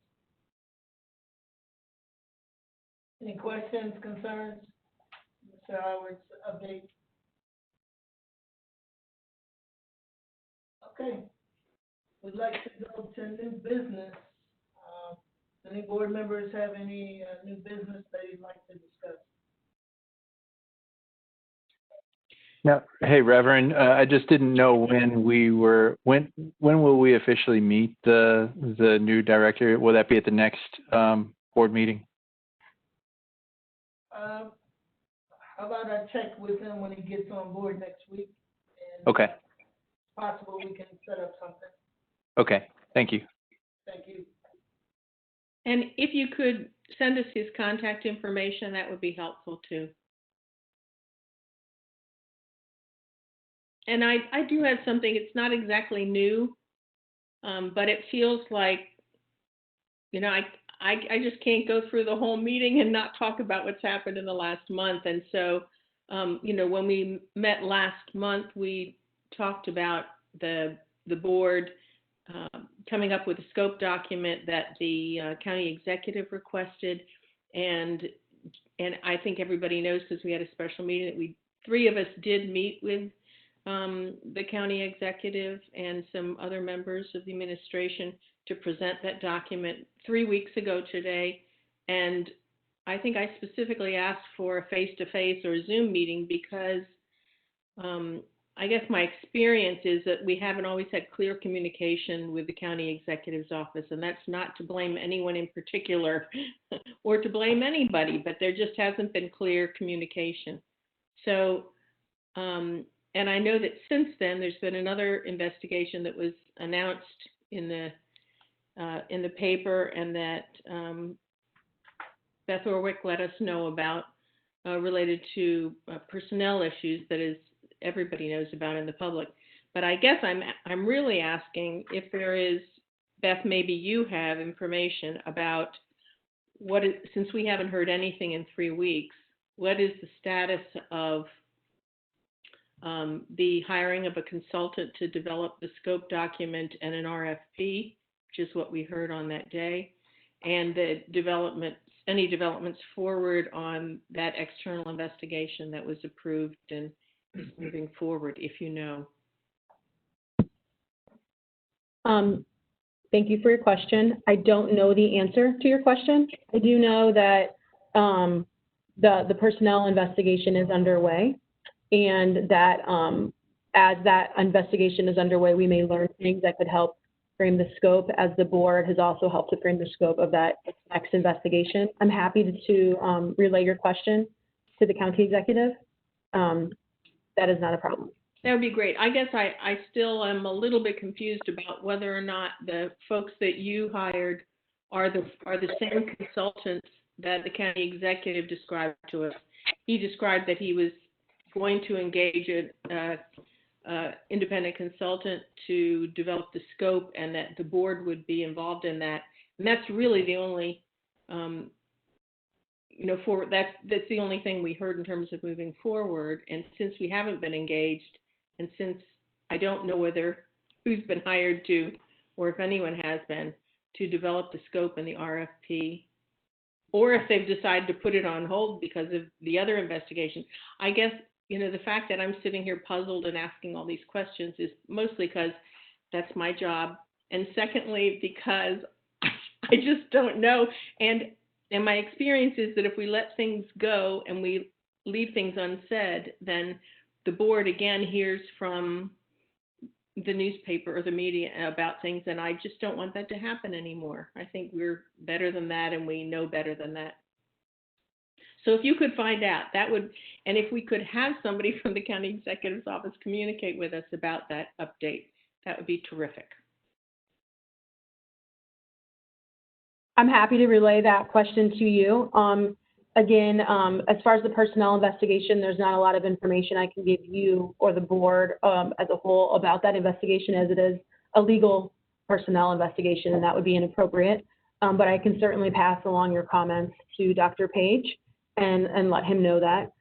Speaker 1: Any questions, concerns? Mr. Howard's update. Okay. We'd like to go to new business. Any board members have any new business they'd like to discuss?
Speaker 3: Now, hey, Reverend, I just didn't know when will we officially meet the new director? Will that be at the next board meeting?
Speaker 1: How about I check with him when he gets on board next week? And,
Speaker 3: Okay.
Speaker 1: If possible, we can set up something.
Speaker 3: Okay, thank you.
Speaker 1: Thank you.
Speaker 10: And if you could send us his contact information, that would be helpful too. And I do have something, it's not exactly new, but it feels like, I just can't go through the whole meeting and not talk about what's happened in the last month. And so, when we met last month, we talked about the board coming up with a scope document that the county executive requested. And I think everybody knows, because we had a special meeting, that 3 of us did meet with the county executive and some other members of the administration to present that document 3 weeks ago today. And I think I specifically asked for a face-to-face or a Zoom meeting because I guess my experience is that we haven't always had clear communication with the county executive's office, and that's not to blame anyone in particular or to blame anybody, but there just hasn't been clear communication. So, and I know that since then there's been another investigation that was announced in the paper, and that Beth Orwick let us know about related to personnel issues that is everybody knows about in the public. But I guess I'm really asking if there is, Beth, maybe you have information about what is, since we haven't heard anything in 3 weeks, what is the status of the hiring of a consultant to develop the scope document and an RFP, which is what we heard on that day, and the any developments forward on that external investigation that was approved and is moving forward, if you know.
Speaker 14: Thank you for your question. I don't know the answer to your question. I do know that the personnel investigation is underway, and that as that investigation is underway, we may learn things that could help frame the scope, as the board has also helped to frame the scope of that next investigation. I'm happy to relay your question to the county executive. That is not a problem.
Speaker 10: That would be great. I guess I still am a little bit confused about whether or not the folks that you hired are the same consultants that the county executive described to us. He described that he was going to engage an independent consultant to develop the scope, and that the board would be involved in that. And that's really the only, that's the only thing we heard in terms of moving forward. And since we haven't been engaged, and since I don't know who's been hired to, or if anyone has been, to develop the scope and the RFP, or if they've decided to put it on hold because of the other investigation, I guess, the fact that I'm sitting here puzzled and asking all these questions is mostly because that's my job. And secondly, because I just don't know. And my experience is that if we let things go and we leave things unsaid, then the board again hears from the newspaper or the media about things, and I just don't want that to happen anymore. I think we're better than that, and we know better than that. So if you could find out, that would, and if we could have somebody from the county executive's office communicate with us about that update, that would be terrific.
Speaker 14: I'm happy to relay that question to you. Again, as far as the personnel investigation, there's not a lot of information I can give you or the board as a whole about that investigation, as it is a legal personnel investigation, and that would be inappropriate. But I can certainly pass along your comments to Dr. Page and let him know that.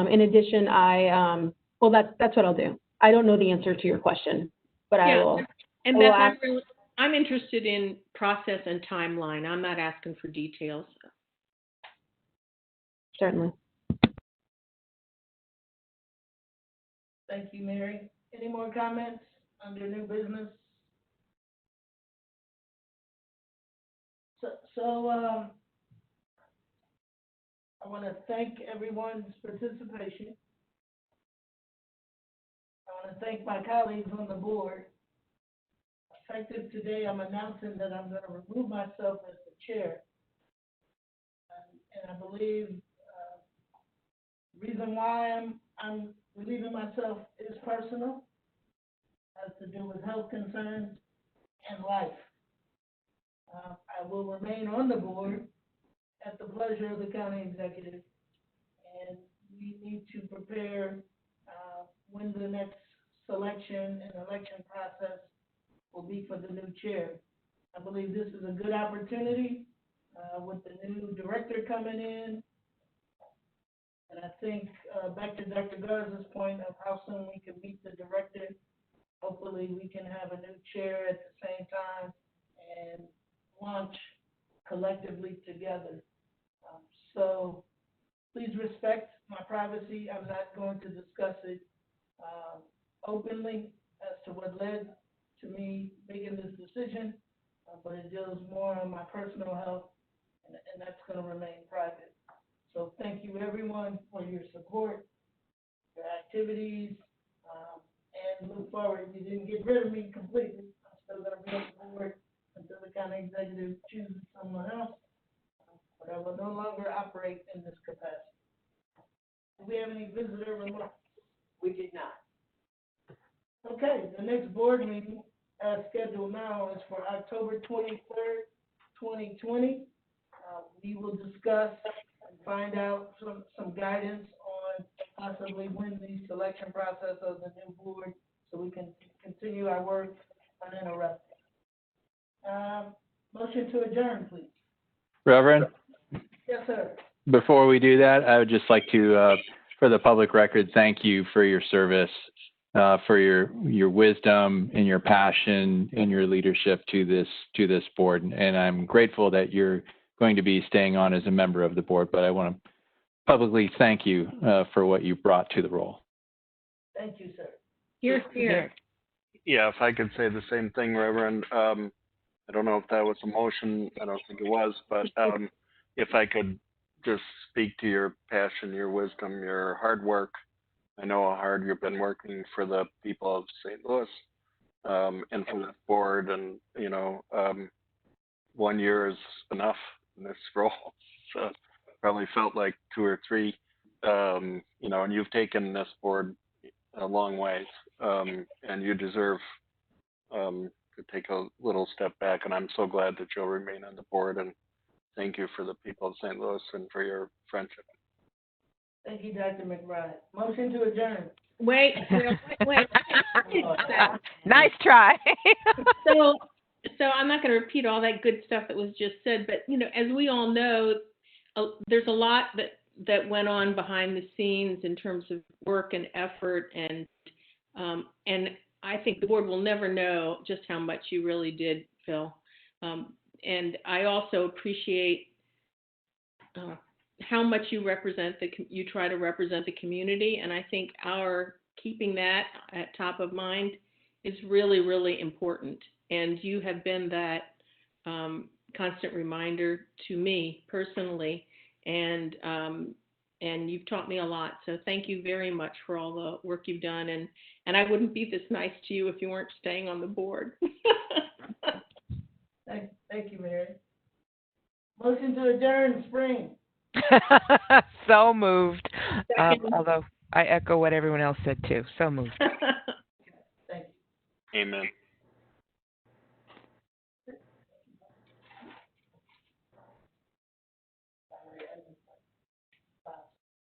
Speaker 14: In addition, well, that's what I'll do. I don't know the answer to your question, but I will.
Speaker 10: And Beth, I'm interested in process and timeline. I'm not asking for details.
Speaker 14: Certainly.
Speaker 1: Thank you, Mary. Any more comments under new business? So I want to thank everyone's participation. I want to thank my colleagues on the board. Effective today, I'm announcing that I'm going to remove myself as the chair. And I believe the reason why I'm relieving myself is personal, has to do with health concerns and life. I will remain on the board at the pleasure of the county executive, and we need to prepare when the next selection and election process will be for the new chair. I believe this is a good opportunity with the new director coming in. And I think back to Dr. Garza's point of how soon we can meet the director, hopefully we can have a new chair at the same time and launch collectively together. So please respect my privacy. I'm not going to discuss it openly as to what led to me making this decision, but it deals more on my personal health, and that's going to remain private. So thank you, everyone, for your support, your activities, and look forward. You didn't get rid of me completely. I'm still going to be on the board until the county executive chooses someone else, but I will no longer operate in this capacity. Do we have any visitor remarks?
Speaker 2: We did not.
Speaker 1: Okay, the next board meeting, as scheduled now, is for October 23rd, 2020. We will discuss find out some guidance on possibly when the selection process of the new board, so we can continue our work uninterrupted. Motion to adjourn, please.
Speaker 3: Reverend,
Speaker 1: Yes, sir.
Speaker 3: before we do that, I would just like to, for the public record, thank you for your service, for your wisdom and your passion and your leadership to this board. And I'm grateful that you're going to be staying on as a member of the board, but I want to publicly thank you for what you brought to the role.
Speaker 1: Thank you, sir.
Speaker 10: Here.
Speaker 11: Yeah, if I could say the same thing, Reverend. I don't know if that was a motion. I don't think it was, but if I could just speak to your passion, your wisdom, your hard work. I know how hard you've been working for the people of St. Louis and for the board. And, 1 year is enough in this role. So probably felt like 2 or 3, and you've taken this board a long ways, and you deserve to take a little step back. And I'm so glad that you'll remain on the board. And thank you for the people of St. Louis and for your friendship.
Speaker 1: Thank you, Dr. McBride. Motion to adjourn.
Speaker 10: Wait.
Speaker 4: Nice try.
Speaker 10: So I'm not going to repeat all that good stuff that was just said, but as we all know, there's a lot that went on behind the scenes in terms of work and effort, and I think the board will never know just how much you really did, Phil. And I also appreciate how much you you try to represent the community, and I think our keeping that at top of mind is really, really important. And you have been that constant reminder to me personally, and you've taught me a lot. So thank you very much for all the work you've done. And I wouldn't be this nice to you if you weren't staying on the board.
Speaker 1: Thank you, Mary. Motion to adjourn, Spring.
Speaker 4: So moved. Although I echo what everyone else said too. So moved.
Speaker 1: Thank you.
Speaker 11: Amen.